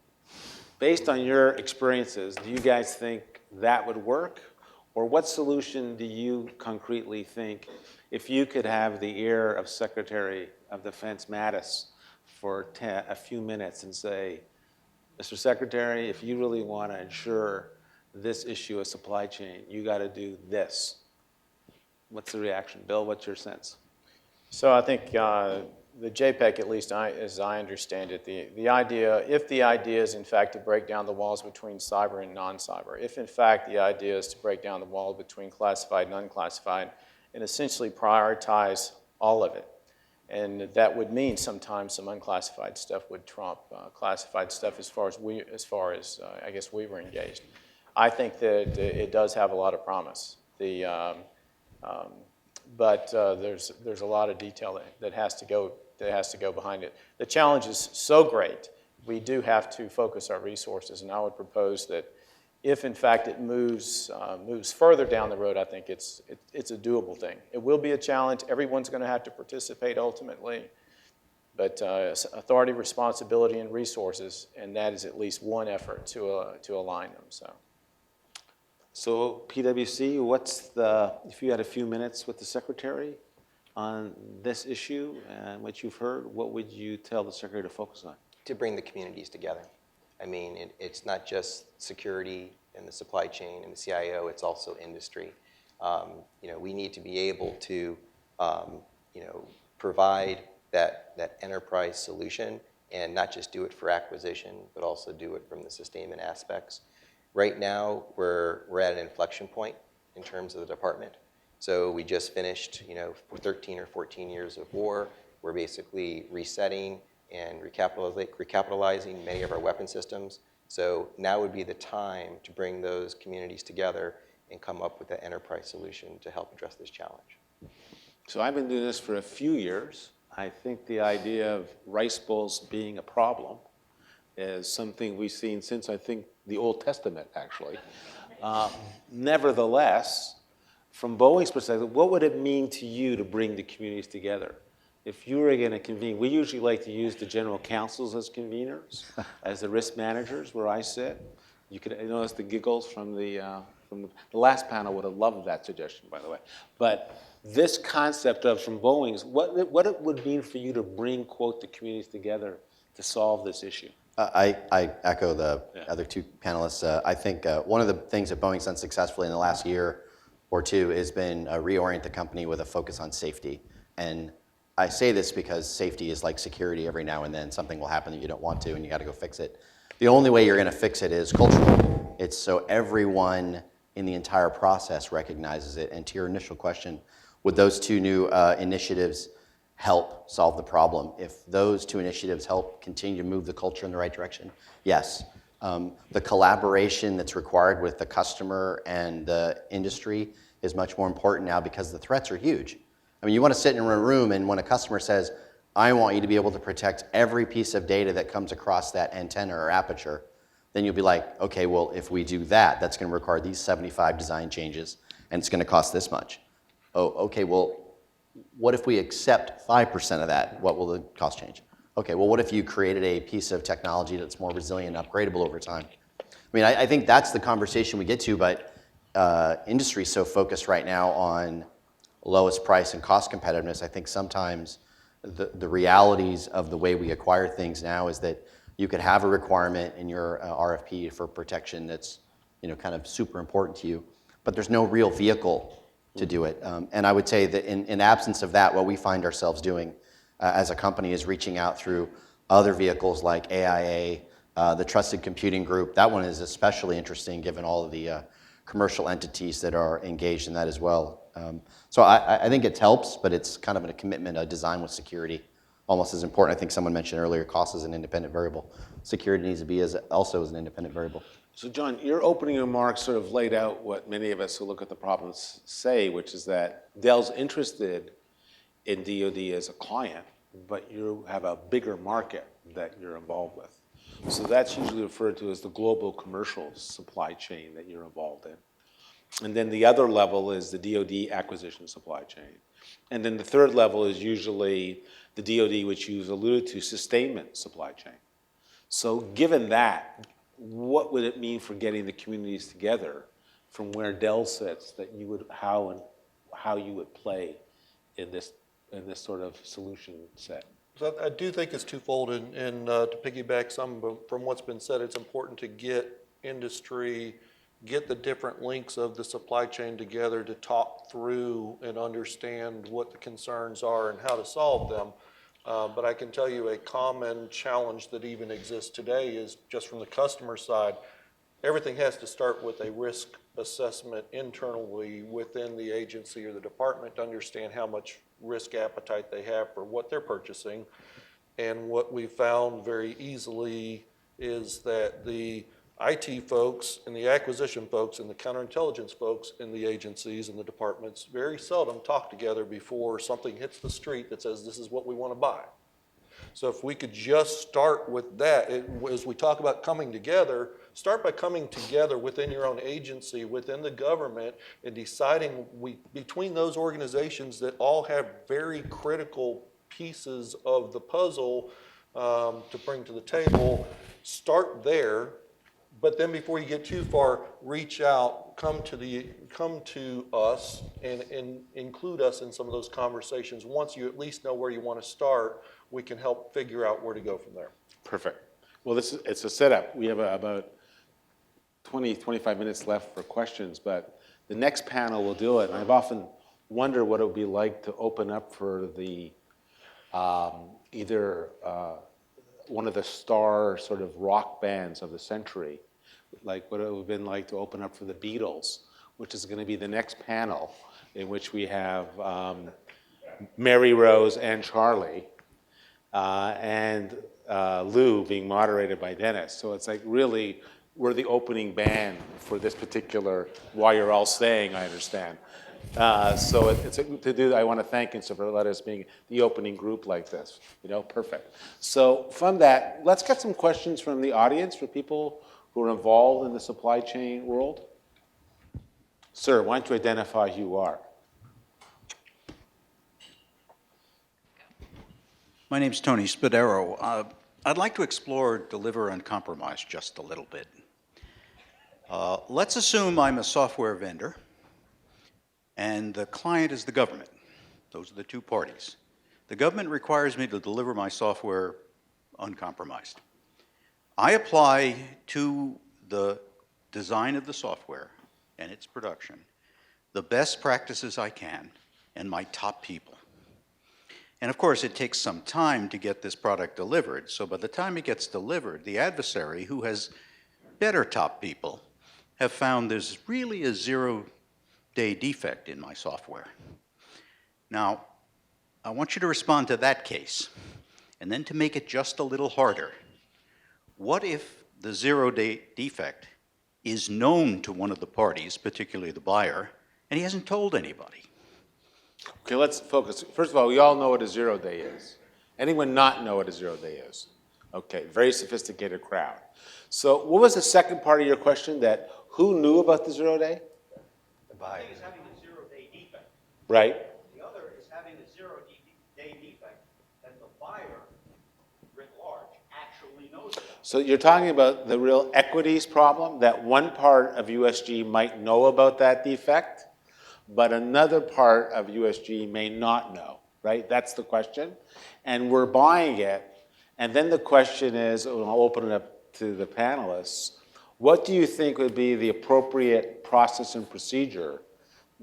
[SPEAKER 1] Based on your experiences, do you guys think that would work? Or what solution do you concretely think, if you could have the ear of Secretary of Defense Mattis for a few minutes and say, Mr. Secretary, if you really want to ensure this issue of supply chain, you got to do this. What's the reaction? Bill, what's your sense?
[SPEAKER 2] So I think the JPEG, at least as I understand it, the idea, if the idea is in fact to break down the walls between cyber and non-cyber, if in fact the idea is to break down the wall between classified and unclassified, and essentially prioritize all of it, and that would mean sometimes some unclassified stuff would trump classified stuff as far as I guess we were engaged. I think that it does have a lot of promise. But there's a lot of detail that has to go behind it. The challenge is so great, we do have to focus our resources, and I would propose that if in fact it moves further down the road, I think it's a doable thing. It will be a challenge. Everyone's going to have to participate ultimately, but authority, responsibility, and resources, and that is at least one effort to align them.
[SPEAKER 1] So PwC, if you had a few minutes with the Secretary on this issue and what you've heard, what would you tell the Secretary to focus on?
[SPEAKER 5] To bring the communities together. I mean, it's not just security and the supply chain and the CIO, it's also industry. We need to be able to, provide that enterprise solution and not just do it for acquisition, but also do it from the sustainment aspects. Right now, we're at an inflection point in terms of the department. So we just finished, 13 or 14 years of war. We're basically resetting and recapitalizing many of our weapon systems. So now would be the time to bring those communities together and come up with an enterprise solution to help address this challenge.
[SPEAKER 1] So I've been doing this for a few years. I think the idea of rice bowls being a problem is something we've seen since, I think, the Old Testament, actually. Nevertheless, from Boeing's perspective, what would it mean to you to bring the communities together? If you were going to convene, we usually like to use the general counsels as conveners, as the risk managers where I sit. You could notice the giggles from the last panel would have loved that suggestion, by the way. But this concept of, from Boeing's, what it would mean for you to bring, quote, the communities together to solve this issue?
[SPEAKER 3] I echo the other two panelists. I think one of the things that Boeing's done successfully in the last year or two has been reorient the company with a focus on safety. And I say this because safety is like security. Every now and then something will happen that you don't want to, and you got to go fix it. The only way you're going to fix it is cultural. It's so everyone in the entire process recognizes it. And to your initial question, would those two new initiatives help solve the problem? If those two initiatives help continue to move the culture in the right direction, yes. The collaboration that's required with the customer and the industry is much more important now because the threats are huge. I mean, you want to sit in a room and when a customer says, I want you to be able to protect every piece of data that comes across that antenna or aperture, then you'll be like, okay, well, if we do that, that's going to require these 75 design changes and it's going to cost this much. Oh, okay, well, what if we accept 5% of that? What will the cost change? Okay, well, what if you created a piece of technology that's more resilient and upgradable over time? I mean, I think that's the conversation we get to, but industry is so focused right now on lowest price and cost competitiveness. I think sometimes the realities of the way we acquire things now is that you could have a requirement in your RFP for protection that's kind of super important to you, but there's no real vehicle to do it. And I would say that in absence of that, what we find ourselves doing as a company is reaching out through other vehicles like AIA, the Trusted Computing Group. That one is especially interesting given all of the commercial entities that are engaged in that as well. So I think it helps, but it's kind of a commitment, a design with security, almost as important. I think someone mentioned earlier, cost is an independent variable. Security needs to be also as an independent variable.
[SPEAKER 1] So John, your opening remarks sort of laid out what many of us who look at the problems say, which is that Dell's interested in DoD as a client, but you have a bigger market that you're involved with. So that's usually referred to as the global commercial supply chain that you're involved in. And then the other level is the DoD acquisition supply chain. And then the third level is usually the DoD, which you've alluded to, sustainment supply chain. So given that, what would it mean for getting the communities together from where Dell sits that you would, how you would play in this sort of solution set?
[SPEAKER 4] So I do think it's twofold, and to piggyback some from what's been said, it's important to get industry, get the different links of the supply chain together to talk through and understand what the concerns are and how to solve them. But I can tell you a common challenge that even exists today is just from the customer side. Everything has to start with a risk assessment internally within the agency or the department to understand how much risk appetite they have for what they're purchasing. And what we found very easily is that the IT folks and the acquisition folks and the counterintelligence folks in the agencies and the departments very seldom talk together before something hits the street that says this is what we want to buy. So if we could just start with that, as we talk about coming together, start by coming together within your own agency, within the government, and deciding between those organizations that all have very critical pieces of the puzzle to bring to the table, start there. But then before you get too far, reach out, come to us and include us in some of those conversations. Once you at least know where you want to start, we can help figure out where to go from there.
[SPEAKER 1] Perfect. Well, it's a setup. We have about 20, 25 minutes left for questions, but the next panel will do it. And I've often wondered what it would be like to open up for the either one of the star sort of rock bands of the century, like what it would have been like to open up for the Beatles, which is going to be the next panel, in which we have Mary Rose and Charlie, and Lou being moderated by Dennis. So it's like really, we're the opening band for this particular, while you're all staying, I understand. So I want to thank INSA for letting us being the opening group like this. Perfect. So from that, let's get some questions from the audience for people who are involved in the supply chain world. Sir, why don't you identify who you are?
[SPEAKER 6] My name's Tony Spadero. I'd like to explore deliver uncompromised just a little bit. Let's assume I'm a software vendor and the client is the government. Those are the two parties. The government requires me to deliver my software uncompromised. I apply to the design of the software and its production the best practices I can and my top people. And of course, it takes some time to get this product delivered. So by the time it gets delivered, the adversary, who has better top people, have found there's really a zero-day defect in my software. Now, I want you to respond to that case, and then to make it just a little harder. What if the zero-day defect is known to one of the parties, particularly the buyer, and he hasn't told anybody?
[SPEAKER 1] Okay, let's focus. First of all, we all know what a 0 day is. Anyone not know what a 0 day is? Okay, very sophisticated crowd. So what was the second part of your question, that who knew about the 0 day?
[SPEAKER 5] The buyer.
[SPEAKER 6] One thing is having a zero-day defect.
[SPEAKER 1] Right.
[SPEAKER 6] The other is having a zero-day defect that the buyer, writ large, actually knows about.
[SPEAKER 1] So you're talking about the real equities problem, that one part of USG might know about that defect, but another part of USG may not know, right? That's the question. And we're buying it. And then the question is, and I'll open it up to the panelists, what do you think would be the appropriate process and procedure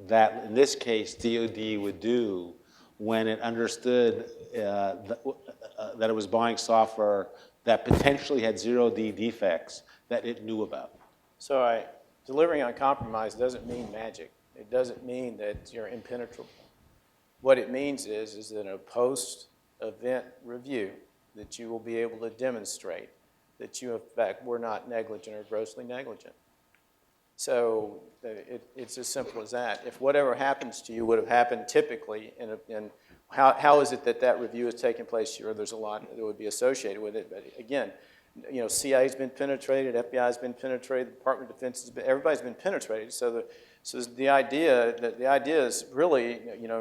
[SPEAKER 1] that, in this case, DoD would do when it understood that it was buying software that potentially had 0D defects that it knew about?
[SPEAKER 2] So delivering uncompromised doesn't mean magic. It doesn't mean that you're impenetrable. What it means is that in a post-event review, that you will be able to demonstrate that you, in fact, were not negligent or grossly negligent. So it's as simple as that. If whatever happens to you would have happened typically, and how is it that that review is taking place? Sure, there's a lot that would be associated with it, but again, CIA's been penetrated, FBI's been penetrated, the Department of Defense has been, everybody's been penetrated. So the idea is really,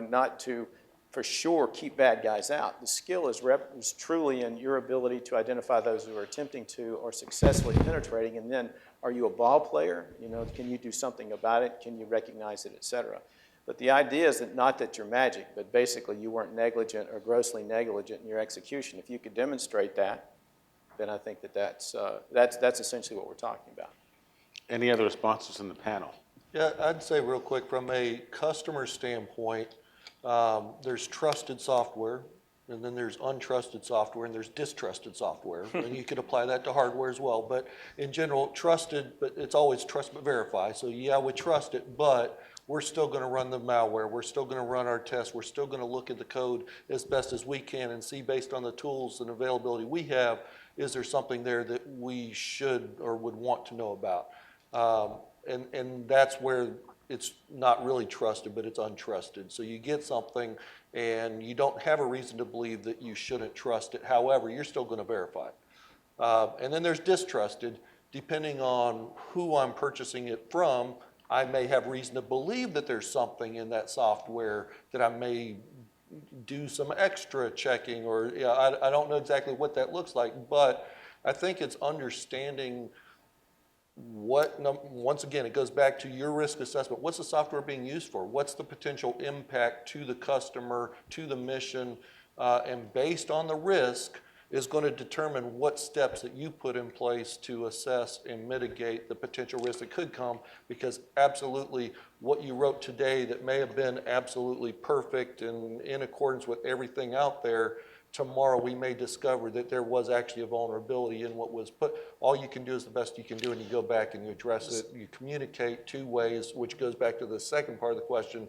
[SPEAKER 2] not to, for sure, keep bad guys out. The skill is truly in your ability to identify those who are attempting to or successfully penetrating, and then are you a ball player? Can you do something about it? Can you recognize it, et cetera? But the idea is that not that you're magic, but basically you weren't negligent or grossly negligent in your execution. If you could demonstrate that, then I think that that's essentially what we're talking about.
[SPEAKER 1] Any other responses from the panel?
[SPEAKER 4] Yeah, I'd say real quick, from a customer standpoint, there's trusted software, and then there's untrusted software, and there's distrusted software. And you could apply that to hardware as well. But in general, trusted, but it's always trust but verify. So yeah, we trust it, but we're still going to run the malware. We're still going to run our tests. We're still going to look at the code as best as we can and see, based on the tools and availability we have, is there something there that we should or would want to know about? And that's where it's not really trusted, but it's untrusted. So you get something and you don't have a reason to believe that you shouldn't trust it. However, you're still going to verify it. And then there's distrusted. Depending on who I'm purchasing it from, I may have reason to believe that there's something in that software that I may do some extra checking, or I don't know exactly what that looks like, but I think it's understanding once again, it goes back to your risk assessment. What's the software being used for? What's the potential impact to the customer, to the mission? And based on the risk is going to determine what steps that you put in place to assess and mitigate the potential risk that could come, because absolutely what you wrote today that may have been absolutely perfect and in accordance with everything out there, tomorrow we may discover that there was actually a vulnerability in what was put. All you can do is the best you can do, and you go back and you address it. You communicate two ways, which goes back to the second part of the question.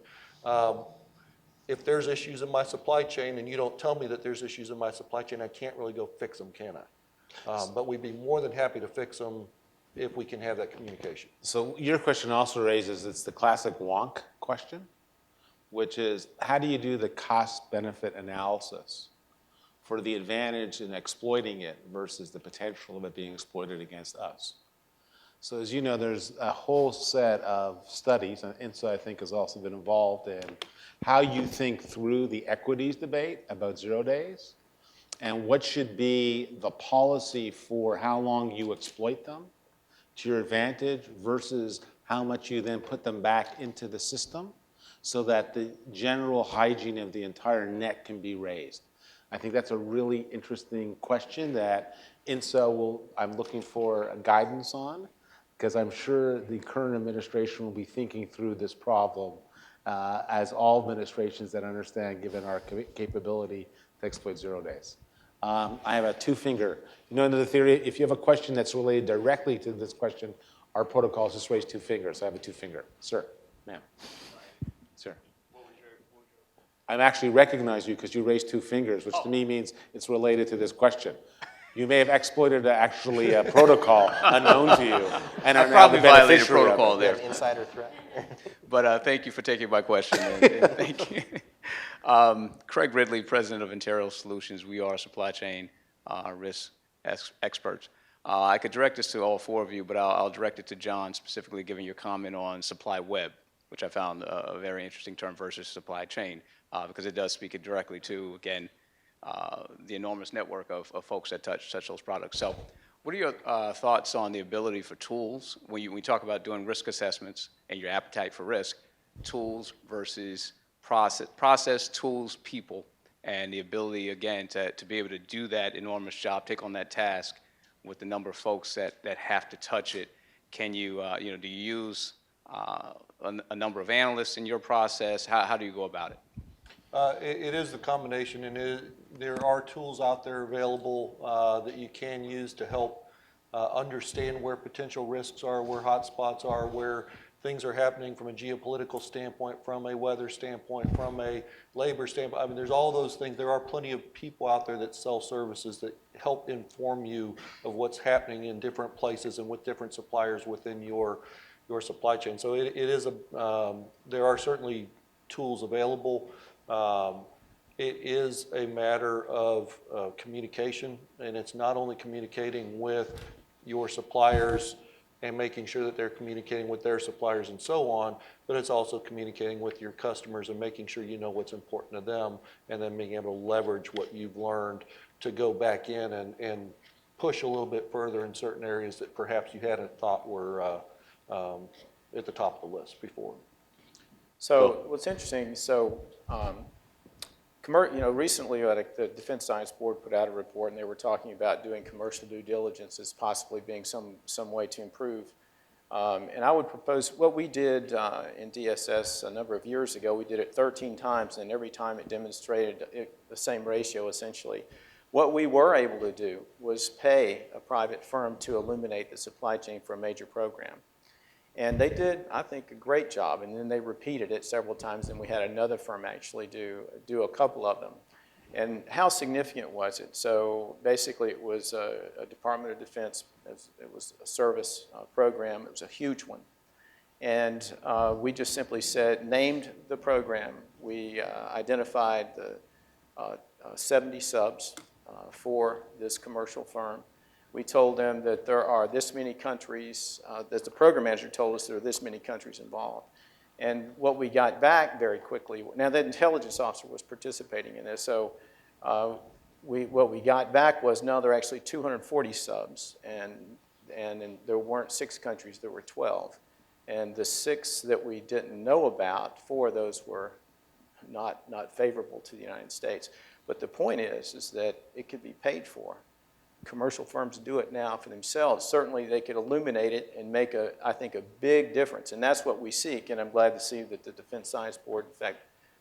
[SPEAKER 4] If there's issues in my supply chain and you don't tell me that there's issues in my supply chain, I can't really go fix them, can I? But we'd be more than happy to fix them if we can have that communication.
[SPEAKER 1] So your question also raises, it's the classic wonk question, which is, how do you do the cost-benefit analysis for the advantage in exploiting it versus the potential of it being exploited against us? So as you know, there's a whole set of studies, and INSA I think has also been involved in how you think through the equities debate about 0 days and what should be the policy for how long you exploit them to your advantage versus how much you then put them back into the system so that the general hygiene of the entire net can be raised. I think that's a really interesting question that INSA I'm looking for guidance on, because I'm sure the current administration will be thinking through this problem as all administrations that understand, given our capability to exploit 0 days. I have a two-finger. You know, in the theory, if you have a question that's related directly to this question, our protocol is just raise two fingers. So I have a two-finger. Sir, ma'am. Sir. I'm actually recognize you because you raised two fingers, which to me means it's related to this question. You may have exploited actually a protocol unknown to you, and are now the beneficiary of it.
[SPEAKER 5] There's insider threat.
[SPEAKER 7] But thank you for taking my question. And thank you. Craig Ridley, President of Ontario Solutions. We are supply chain risk experts. I could direct this to all four of you, but I'll direct it to John, specifically giving your comment on supply web, which I found a very interesting term, versus supply chain, because it does speak it directly to, again, the enormous network of folks that touch those products. So what are your thoughts on the ability for tools, when we talk about doing risk assessments and your appetite for risk, tools versus process, tools, people, and the ability, again, to be able to do that enormous job, take on that task with the number of folks that have to touch it? Can you, do you use a number of analysts in your process? How do you go about it?
[SPEAKER 4] It is the combination, and there are tools out there available that you can use to help understand where potential risks are, where hotspots are, where things are happening from a geopolitical standpoint, from a weather standpoint, from a labor standpoint. I mean, there's all those things. There are plenty of people out there that sell services that help inform you of what's happening in different places and with different suppliers within your supply chain. So it is there are certainly tools available. It is a matter of communication, and it's not only communicating with your suppliers and making sure that they're communicating with their suppliers and so on, but it's also communicating with your customers and making sure you know what's important to them, and then being able to leverage what you've learned to go back in and push a little bit further in certain areas that perhaps you hadn't thought were at the top of the list before.
[SPEAKER 2] So what's interesting, recently the Defense Science Board put out a report, and they were talking about doing commercial due diligence as possibly being some way to improve. And I would propose what we did in DSS a number of years ago. We did it 13 times, and every time it demonstrated the same ratio, essentially. What we were able to do was pay a private firm to illuminate the supply chain for a major program. And they did, I think, a great job, and then they repeated it several times, and we had another firm actually do a couple of them. And how significant was it? So basically it was a Department of Defense, it was a service program, it was a huge one. And we just simply named the program. We identified the 70 subs for this commercial firm. We told them that there are this many countries, that the program manager told us there are this many countries involved. And what we got back very quickly, now the intelligence officer was participating in this, so what we got back was, no, there are actually 240 subs, and there weren't 6 countries, there were 12. And the 6 that we didn't know about, 4 of those were not favorable to the United States. But the point is that it could be paid for. Commercial firms do it now for themselves. Certainly they could illuminate it and make, I think, a big difference. And that's what we seek. And I'm glad to see that the Defense Science Board, in fact,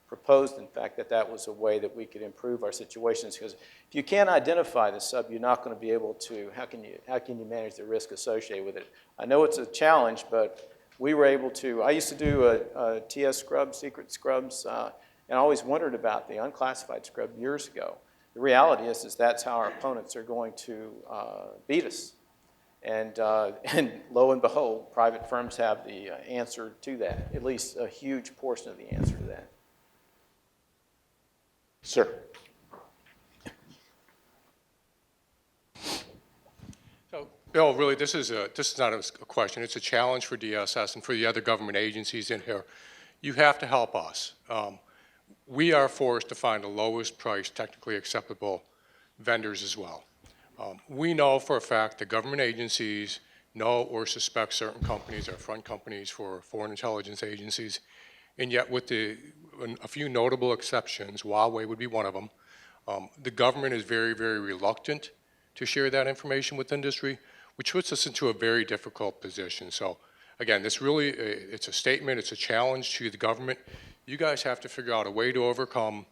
[SPEAKER 2] proposed, in fact, that was a way that we could improve our situations. Because if you can't identify the sub, you're not going to be able to, how can you manage the risk associated with it? I know it's a challenge, but we were able to, I used to do a TS scrub, secret scrubs, and I always wondered about the unclassified scrub years ago. The reality is that's how our opponents are going to beat us. And lo and behold, private firms have the answer to that, at least a huge portion of the answer to that.
[SPEAKER 1] Sir.
[SPEAKER 8] So, Bill, really, this is not a question. It's a challenge for DSS and for the other government agencies in here. You have to help us. We are forced to find the lowest price technically acceptable vendors as well. We know for a fact that government agencies know or suspect certain companies are front companies for foreign intelligence agencies, and yet with a few notable exceptions, Huawei would be one of them, the government is very, very reluctant to share that information with industry, which puts us into a very difficult position. So again, this really, it's a statement, it's a challenge to the government. You guys have to figure out a way to overcome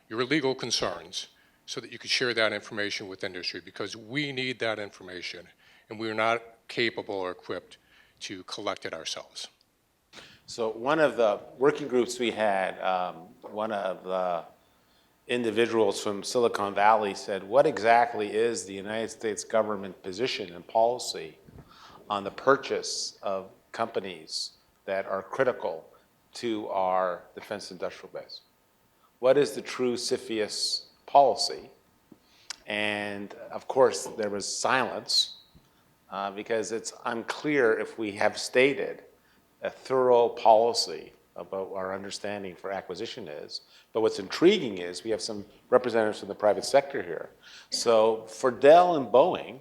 [SPEAKER 8] your legal concerns so that you can share that information with industry, because we need that information and we're not capable or equipped to collect it ourselves.
[SPEAKER 1] So one of the working groups we had, one of the individuals from Silicon Valley said, what exactly is the United States government position and policy on the purchase of companies that are critical to our defense industrial base? What is the true CFIUS policy? And of course, there was silence because it's unclear if we have stated a thorough policy about what our understanding for acquisition is. But what's intriguing is we have some representatives from the private sector here. So for Dell and Boeing,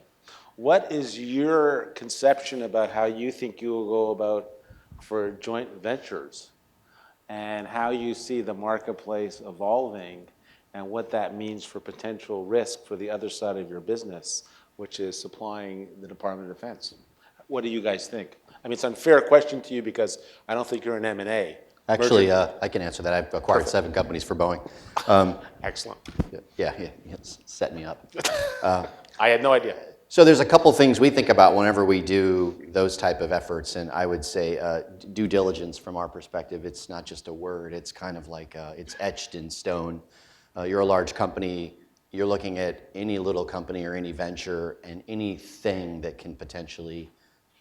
[SPEAKER 1] what is your conception about how you think you will go about for joint ventures, and how you see the marketplace evolving and what that means for potential risk for the other side of your business, which is supplying the Department of Defense? What do you guys think? I mean, it's an unfair question to you because I don't think you're an M&A.
[SPEAKER 3] Actually, I can answer that. I've acquired 7 companies for Boeing.
[SPEAKER 1] Excellent.
[SPEAKER 3] Yeah, it's set me up.
[SPEAKER 1] I had no idea.
[SPEAKER 3] So there's a couple things we think about whenever we do those type of efforts, and I would say due diligence from our perspective, it's not just a word, it's kind of like, it's etched in stone. You're a large company, you're looking at any little company or any venture and anything that can potentially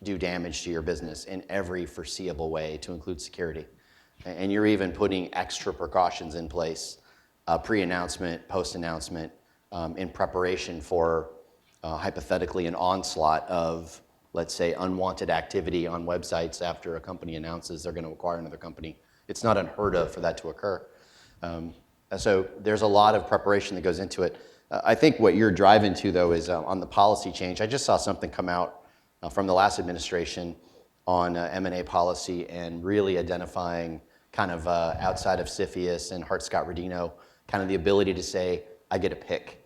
[SPEAKER 3] do damage to your business in every foreseeable way, to include security. And you're even putting extra precautions in place, pre-announcement, post-announcement, in preparation for hypothetically an onslaught of, let's say, unwanted activity on websites after a company announces they're going to acquire another company. It's not unheard of for that to occur. So there's a lot of preparation that goes into it. I think what you're driving to, though, is on the policy change. I just saw something come out from the last administration on M&A policy and really identifying kind of outside of CFIUS and Hart-Scott-Rodino, kind of the ability to say, I get a pick.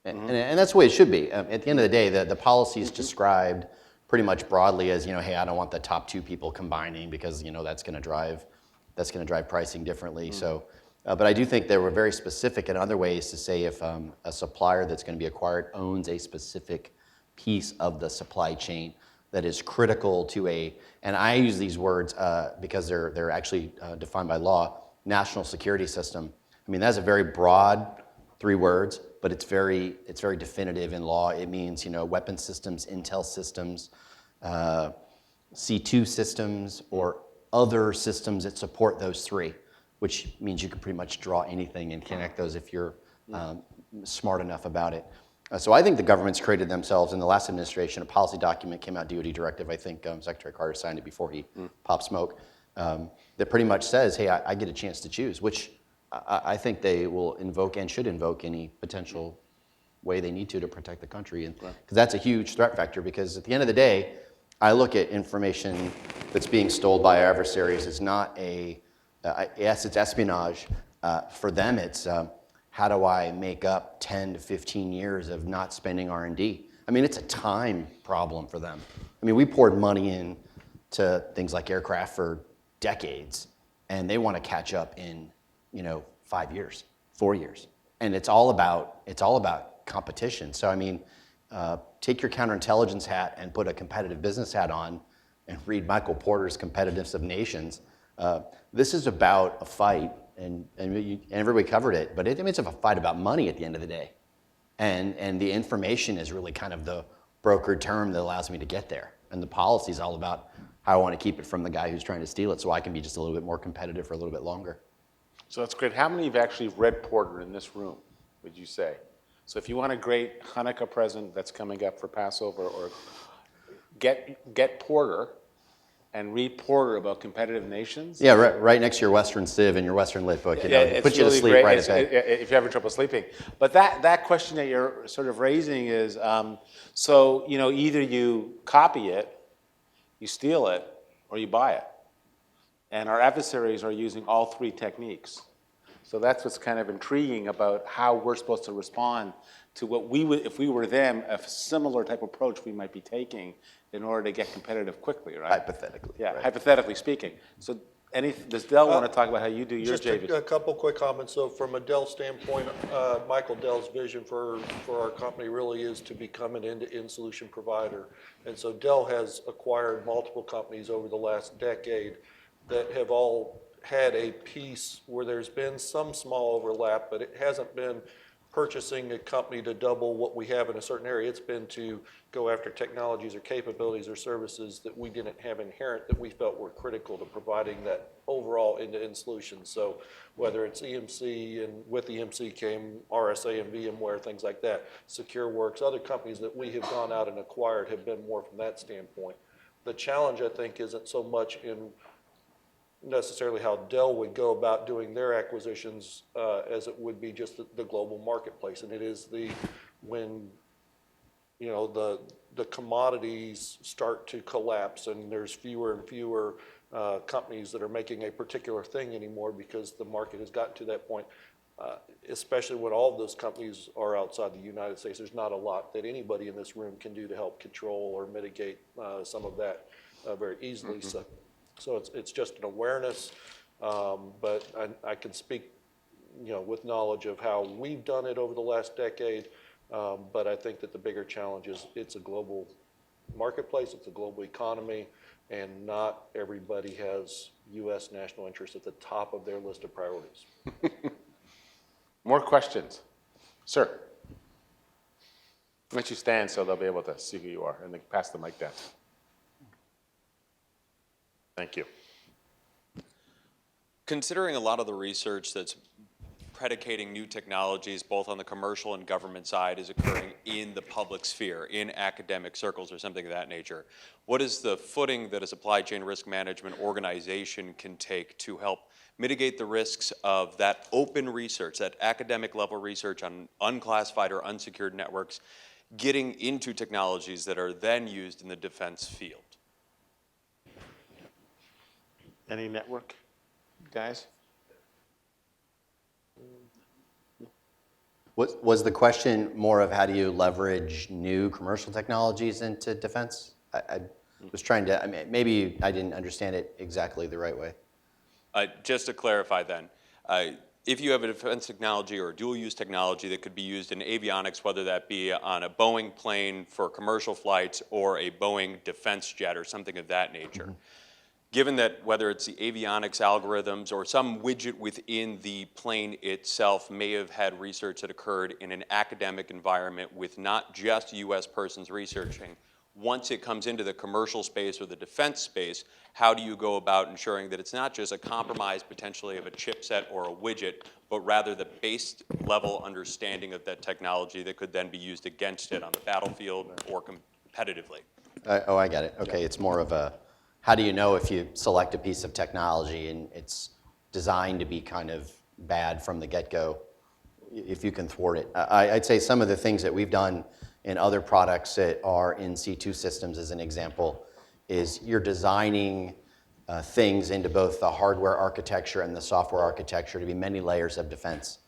[SPEAKER 3] And that's the way it should be. At the end of the day, the policy is described pretty much broadly as, hey, I don't want the top two people combining because, that's going to drive pricing differently. So, but I do think they were very specific in other ways to say if a supplier that's going to be acquired owns a specific piece of the supply chain that is critical to and I use these words because they're actually defined by law, national security system. I mean, that's a very broad 3 words, but it's very definitive in law. It means, weapon systems, intel systems, C2 systems, or other systems that support those 3, which means you can pretty much draw anything and connect those if you're smart enough about it. So I think the government's created themselves in the last administration. A policy document came out, DoD directive. I think Secretary Carter signed it before he popped smoke. That pretty much says, hey, I get a chance to choose, which I think they will invoke and should invoke any potential way they need to protect the country. And because that's a huge threat factor, because at the end of the day, I look at information that's being stolen by our adversaries as not yes, it's espionage. For them, it's how do I make up 10 to 15 years of not spending R&D? I mean, it's a time problem for them. I mean, we poured money into things like aircraft for decades, and they want to catch up in 5 years, 4 years. And it's all about competition. So, I mean, take your counterintelligence hat and put a competitive business hat on and read Michael Porter's Competitiveness of Nations. This is about a fight, and everybody covered it, but it's a fight about money at the end of the day. And the information is really kind of the brokered term that allows me to get there. And the policy is all about how I want to keep it from the guy who's trying to steal it so I can be just a little bit more competitive for a little bit longer.
[SPEAKER 1] So that's great. How many have actually read Porter in this room, would you say? So if you want a great Hanukkah present that's coming up for Passover, or get Porter and read Porter about competitive nations.
[SPEAKER 3] Yeah, right next to your Western Civ and your Western Lit book.
[SPEAKER 1] It's
[SPEAKER 3] put you
[SPEAKER 1] really
[SPEAKER 3] to sleep
[SPEAKER 1] great
[SPEAKER 3] right at bed.
[SPEAKER 1] if you're having trouble sleeping. But that question that you're sort of raising is, so either you copy it, you steal it, or you buy it. And our adversaries are using all 3 techniques. So that's what's kind of intriguing about how we're supposed to respond to what we would, if we were them, a similar type of approach we might be taking in order to get competitive quickly, right?
[SPEAKER 3] Hypothetically.
[SPEAKER 1] Yeah,
[SPEAKER 3] right.
[SPEAKER 1] Hypothetically speaking. So does Dell want to talk about how you do your
[SPEAKER 4] Just
[SPEAKER 1] JV?
[SPEAKER 4] a couple quick comments. So from a Dell standpoint, Michael Dell's vision for our company really is to become an end-to-end solution provider. And so Dell has acquired multiple companies over the last decade that have all had a piece where there's been some small overlap, but it hasn't been purchasing a company to double what we have in a certain area. It's been to go after technologies or capabilities or services that we didn't have inherent that we felt were critical to providing that overall end-to-end solution. So whether it's EMC, and with EMC came RSA and VMware, things like that, SecureWorks, other companies that we have gone out and acquired have been more from that standpoint. The challenge, I think, isn't so much in necessarily how Dell would go about doing their acquisitions as it would be just the global marketplace. And it is when the commodities start to collapse and there's fewer and fewer companies that are making a particular thing anymore because the market has gotten to that point, especially when all of those companies are outside the United States. There's not a lot that anybody in this room can do to help control or mitigate some of that very easily. So it's just an awareness, but I can speak, with knowledge of how we've done it over the last decade. But I think that the bigger challenge is it's a global marketplace, it's a global economy, and not everybody has U.S. national interest at the top of their list of priorities.
[SPEAKER 1] More questions? Sir? Why don't you stand so they'll be able to see who you are, and then pass the mic down. Thank you.
[SPEAKER 9] Considering a lot of the research that's predicating new technologies, both on the commercial and government side, is occurring in the public sphere, in academic circles or something of that nature, what is the footing that a supply chain risk management organization can take to help mitigate the risks of that open research, that academic level research on unclassified or unsecured networks, getting into technologies that are then used in the defense field?
[SPEAKER 1] Any network? guys?
[SPEAKER 3] Was the question more of how do you leverage new commercial technologies into defense? I was trying to, I mean, maybe I didn't understand it exactly the right way.
[SPEAKER 9] Just to clarify then, if you have a defense technology or dual-use technology that could be used in avionics, whether that be on a Boeing plane for commercial flights or a Boeing defense jet or something of that nature, given that whether it's the avionics algorithms or some widget within the plane itself may have had research that occurred in an academic environment with not just U.S. persons researching, once it comes into the commercial space or the defense space, how do you go about ensuring that it's not just a compromise potentially of a chipset or a widget, but rather the base level understanding of that technology that could then be used against it on the battlefield or competitively?
[SPEAKER 3] Oh, I get it. Okay, it's more of a, how do you know if you select a piece of technology and it's designed to be kind of bad from the get-go, if you can thwart it? I'd say some of the things that we've done in other products that are in C2 systems, as an example, is you're designing things into both the hardware architecture and the software architecture to be many layers of defense.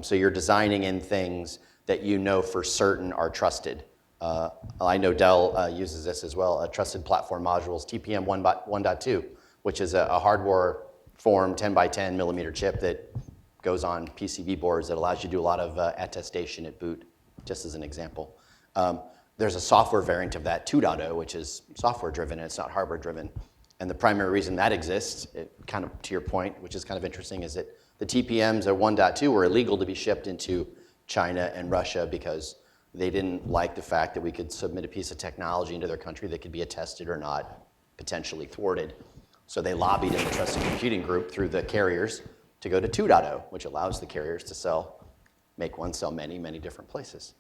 [SPEAKER 3] So you're designing in things that you know for certain are trusted. I know Dell uses this as well, Trusted Platform Modules, TPM 1.2, which is a hardware form 10 by 10 millimeter chip that goes on PCB boards that allows you to do a lot of attestation at boot, just as an example. There's a software variant of that, 2.0, which is software driven and it's not hardware driven. And the primary reason that exists, kind of to your point, which is kind of interesting, is that the TPMs at 1.2 were illegal to be shipped into China and Russia because they didn't like the fact that we could submit a piece of technology into their country that could be attested or not, potentially thwarted. So they lobbied in the Trusted Computing Group through the carriers to go to 2.0, which allows the carriers to make one, sell many, many different places.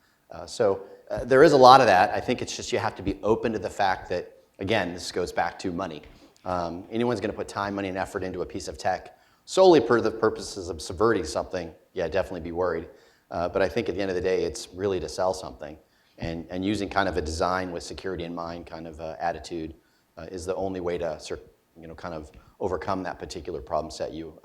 [SPEAKER 3] So there is a lot of that. I think it's just you have to be open to the fact that, again, this goes back to money. Anyone's going to put time, money, and effort into a piece of tech solely for the purposes of subverting something, yeah, definitely be worried. But I think at the end of the day, it's really to sell something. And using kind of a design with security in mind kind of attitude is the only way to kind of overcome that particular problem set you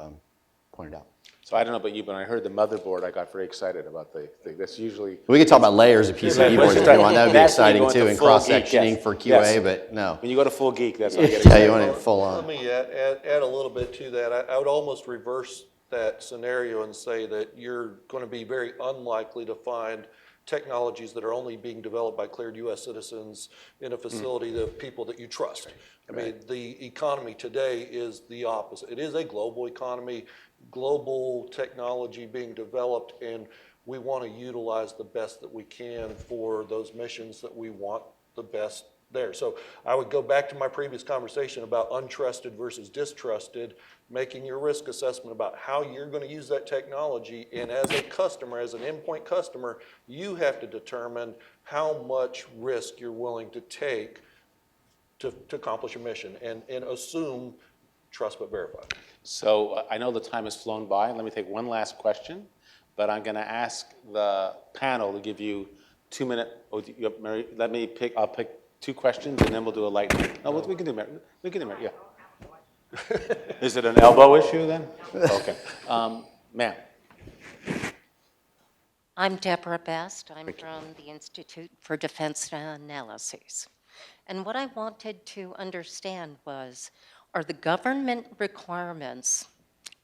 [SPEAKER 3] pointed out.
[SPEAKER 1] So I don't know about you, but when I heard the motherboard, I got very excited about the thing. That's usually...
[SPEAKER 3] We could talk about layers of PCB boards if you want. That would be
[SPEAKER 1] That's when you
[SPEAKER 3] exciting
[SPEAKER 1] go into
[SPEAKER 3] too, and
[SPEAKER 1] full geek,
[SPEAKER 3] cross-sectioning
[SPEAKER 1] yes.
[SPEAKER 3] for QA,
[SPEAKER 1] Yes.
[SPEAKER 3] but no.
[SPEAKER 1] When you go to full geek, that's what I get
[SPEAKER 3] Yeah,
[SPEAKER 1] excited
[SPEAKER 3] you want
[SPEAKER 1] about.
[SPEAKER 3] it full on.
[SPEAKER 4] Let me add a little bit to that. I would almost reverse that scenario and say that you're going to be very unlikely to find technologies that are only being developed by cleared U.S. citizens in a facility of people that you trust. I mean, the economy today is the opposite. It is a global economy, global technology being developed, and we want to utilize the best that we can for those missions that we want the best there. So I would go back to my previous conversation about untrusted versus distrusted, making your risk assessment about how you're going to use that technology. And as a customer, as an endpoint customer, you have to determine how much risk you're willing to take to accomplish your mission and assume trust but verify.
[SPEAKER 1] So I know the time has flown by. Let me take one last question, but I'm going to ask the panel to give you 2 minutes. Oh, Mary, I'll pick 2 questions and then we'll do a lightning. No, we can do Mary. We can do Mary, yeah. Is it an elbow issue then? Okay. Ma'am.
[SPEAKER 10] I'm Deborah Best. I'm from the Institute for Defense Analysis. And what I wanted to understand was, are the government requirements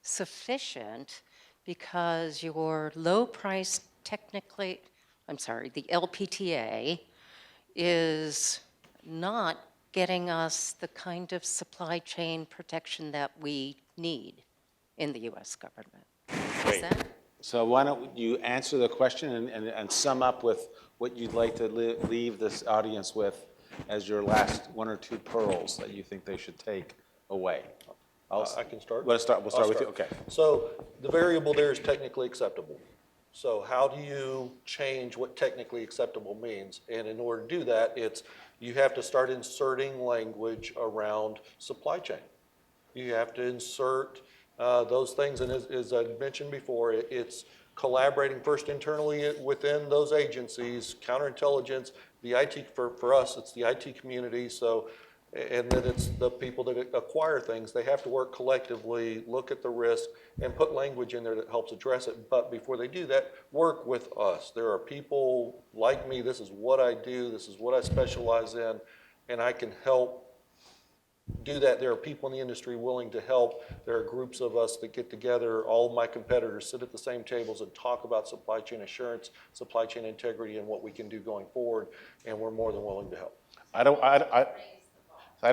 [SPEAKER 10] sufficient because your low price the LPTA is not getting us the kind of supply chain protection that we need in the U.S. government? Is that?
[SPEAKER 1] So why don't you answer the question and sum up with what you'd like to leave this audience with as your last 1 or 2 pearls that you think they should take away?
[SPEAKER 4] I can start?
[SPEAKER 1] We'll start with you, okay.
[SPEAKER 4] So the variable there is technically acceptable. So how do you change what technically acceptable means? And in order to do that, you have to start inserting language around supply chain. You have to insert those things, and as I mentioned before, it's collaborating first internally within those agencies, counterintelligence, the IT, for us, it's the IT community. So And then it's the people that acquire things, they have to work collectively, look at the risk, and put language in there that helps address it. But before they do that, work with us. There are people like me, this is what I do, this is what I specialize in, and I can help do that. There are people in the industry willing to help. There are groups of us that get together. All of my competitors sit at the same tables and talk about supply chain assurance, supply chain integrity, and what we can do going forward, and we're more than willing to help.
[SPEAKER 1] I don't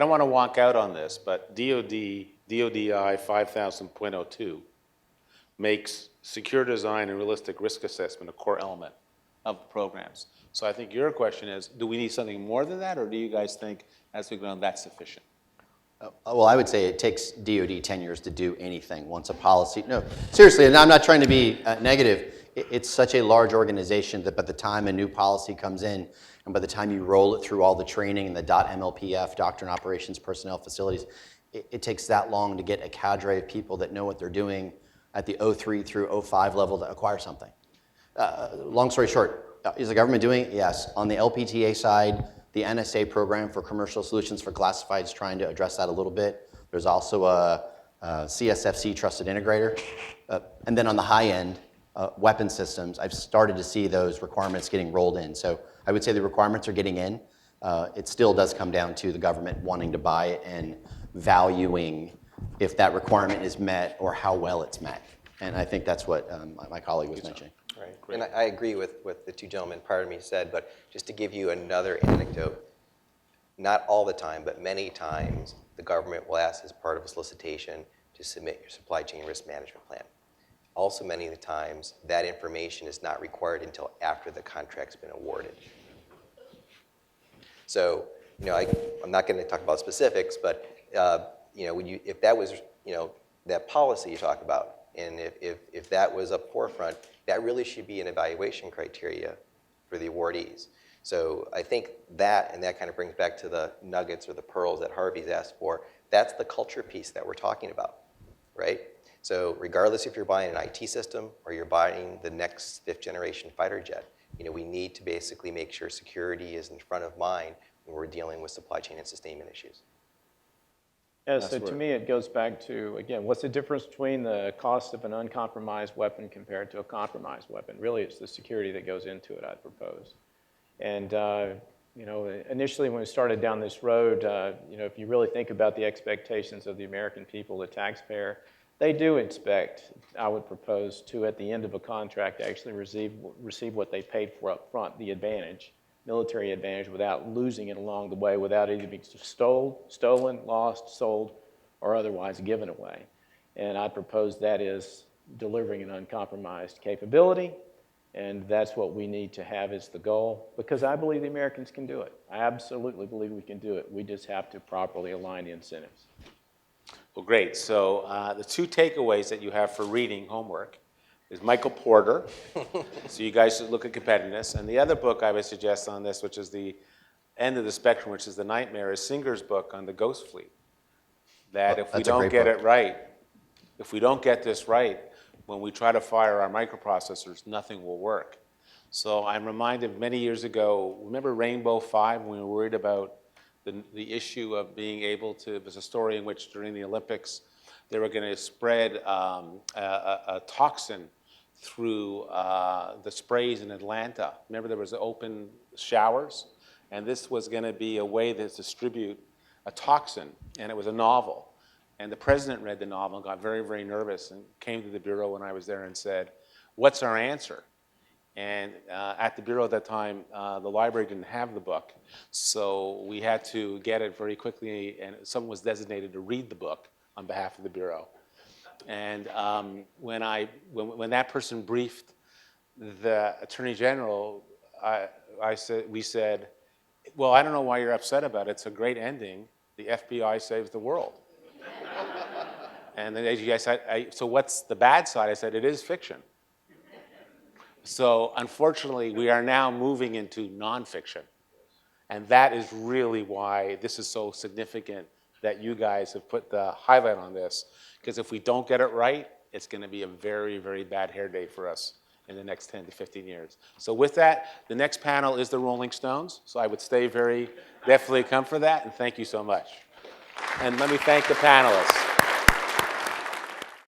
[SPEAKER 1] want to walk out on this, but DODI 5000.02 makes secure design and realistic risk assessment a core element of the programs. So I think your question is, do we need something more than that, or do you guys think, as we go on, that's sufficient?
[SPEAKER 3] Well, I would say it takes DOD 10 years to do anything once a policy, no, seriously, and I'm not trying to be negative. It's such a large organization that by the time a new policy comes in, and by the time you roll it through all the training and the .MLPF, Doctrine, Operations, Personnel, Facilities, it takes that long to get a cadre of people that know what they're doing at the 03 through 05 level to acquire something. Long story short, is the government doing it? Yes. On the LPTA side, the NSA program for commercial solutions for classified is trying to address that a little bit. There's also a CSFC trusted integrator. And then on the high end, weapon systems, I've started to see those requirements getting rolled in. So I would say the requirements are getting in. It still does come down to the government wanting to buy it and valuing if that requirement is met or how well it's met. And I think that's what my colleague was mentioning.
[SPEAKER 5] Right. And I agree with what the two gentlemen prior to me said, but just to give you another anecdote, not all the time, but many times, the government will ask as part of a solicitation to submit your supply chain risk management plan. Also, many of the times, that information is not required until after the contract's been awarded. So, I'm not going to talk about specifics, but if that was, that policy you talk about, and if that was up forefront, that really should be an evaluation criteria for the awardees. So I think that, and that kind of brings back to the nuggets or the pearls that Harvey's asked for, that's the culture piece that we're talking about, right? So regardless if you're buying an IT system or you're buying the next 5th generation fighter jet, we need to basically make sure security is in front of mind when we're dealing with supply chain and sustainment issues.
[SPEAKER 2] Yeah, so to me, it goes back to, again, what's the difference between the cost of an uncompromised weapon compared to a compromised weapon? Really, it's the security that goes into it, I'd propose. And, initially when we started down this road, if you really think about the expectations of the American people, the taxpayer, they do expect, I would propose, to, at the end of a contract, actually receive what they paid for up front, the advantage, military advantage, without losing it along the way, without either being stolen, lost, sold, or otherwise given away. And I propose that is delivering an uncompromised capability, and that's what we need to have as the goal, because I believe the Americans can do it. I absolutely believe we can do it. We just have to properly align the incentives.
[SPEAKER 1] Well, great. So the two takeaways that you have for reading homework is Michael Porter. So you guys should look at competitiveness. And the other book I would suggest on this, which is the end of the spectrum, which is the nightmare, is Singer's book on the Ghost Fleet. That if we don't get it right, if we don't get this right, when we try to fire our microprocessors, nothing will work. So I'm reminded many years ago, remember Rainbow 5, when we were worried about the issue of being able to, there's a story in which during the Olympics, they were going to spread a toxin through the sprays in Atlanta. Remember there was open showers? And this was going to be a way to distribute a toxin, and it was a novel. And the president read the novel and got very, very nervous and came to the bureau when I was there and said, "What's our answer?" And at the bureau at that time, the library didn't have the book. So we had to get it very quickly, and someone was designated to read the book on behalf of the bureau. And when that person briefed the Attorney General, we said, "Well, I don't know why you're upset about it. It's a great ending. The FBI saves the world." And then the AG said, "So what's the bad side?" I said, "It is fiction." So unfortunately, we are now moving into nonfiction. And that is really why this is so significant that you guys have put the highlight on this. Because if we don't get it right, it's going to be a very, very bad hair day for us in the next 10 to 15 years. So with that, the next panel is the Rolling Stones. So I would stay very, definitely come for that, and thank you so much. And let me thank the panelists.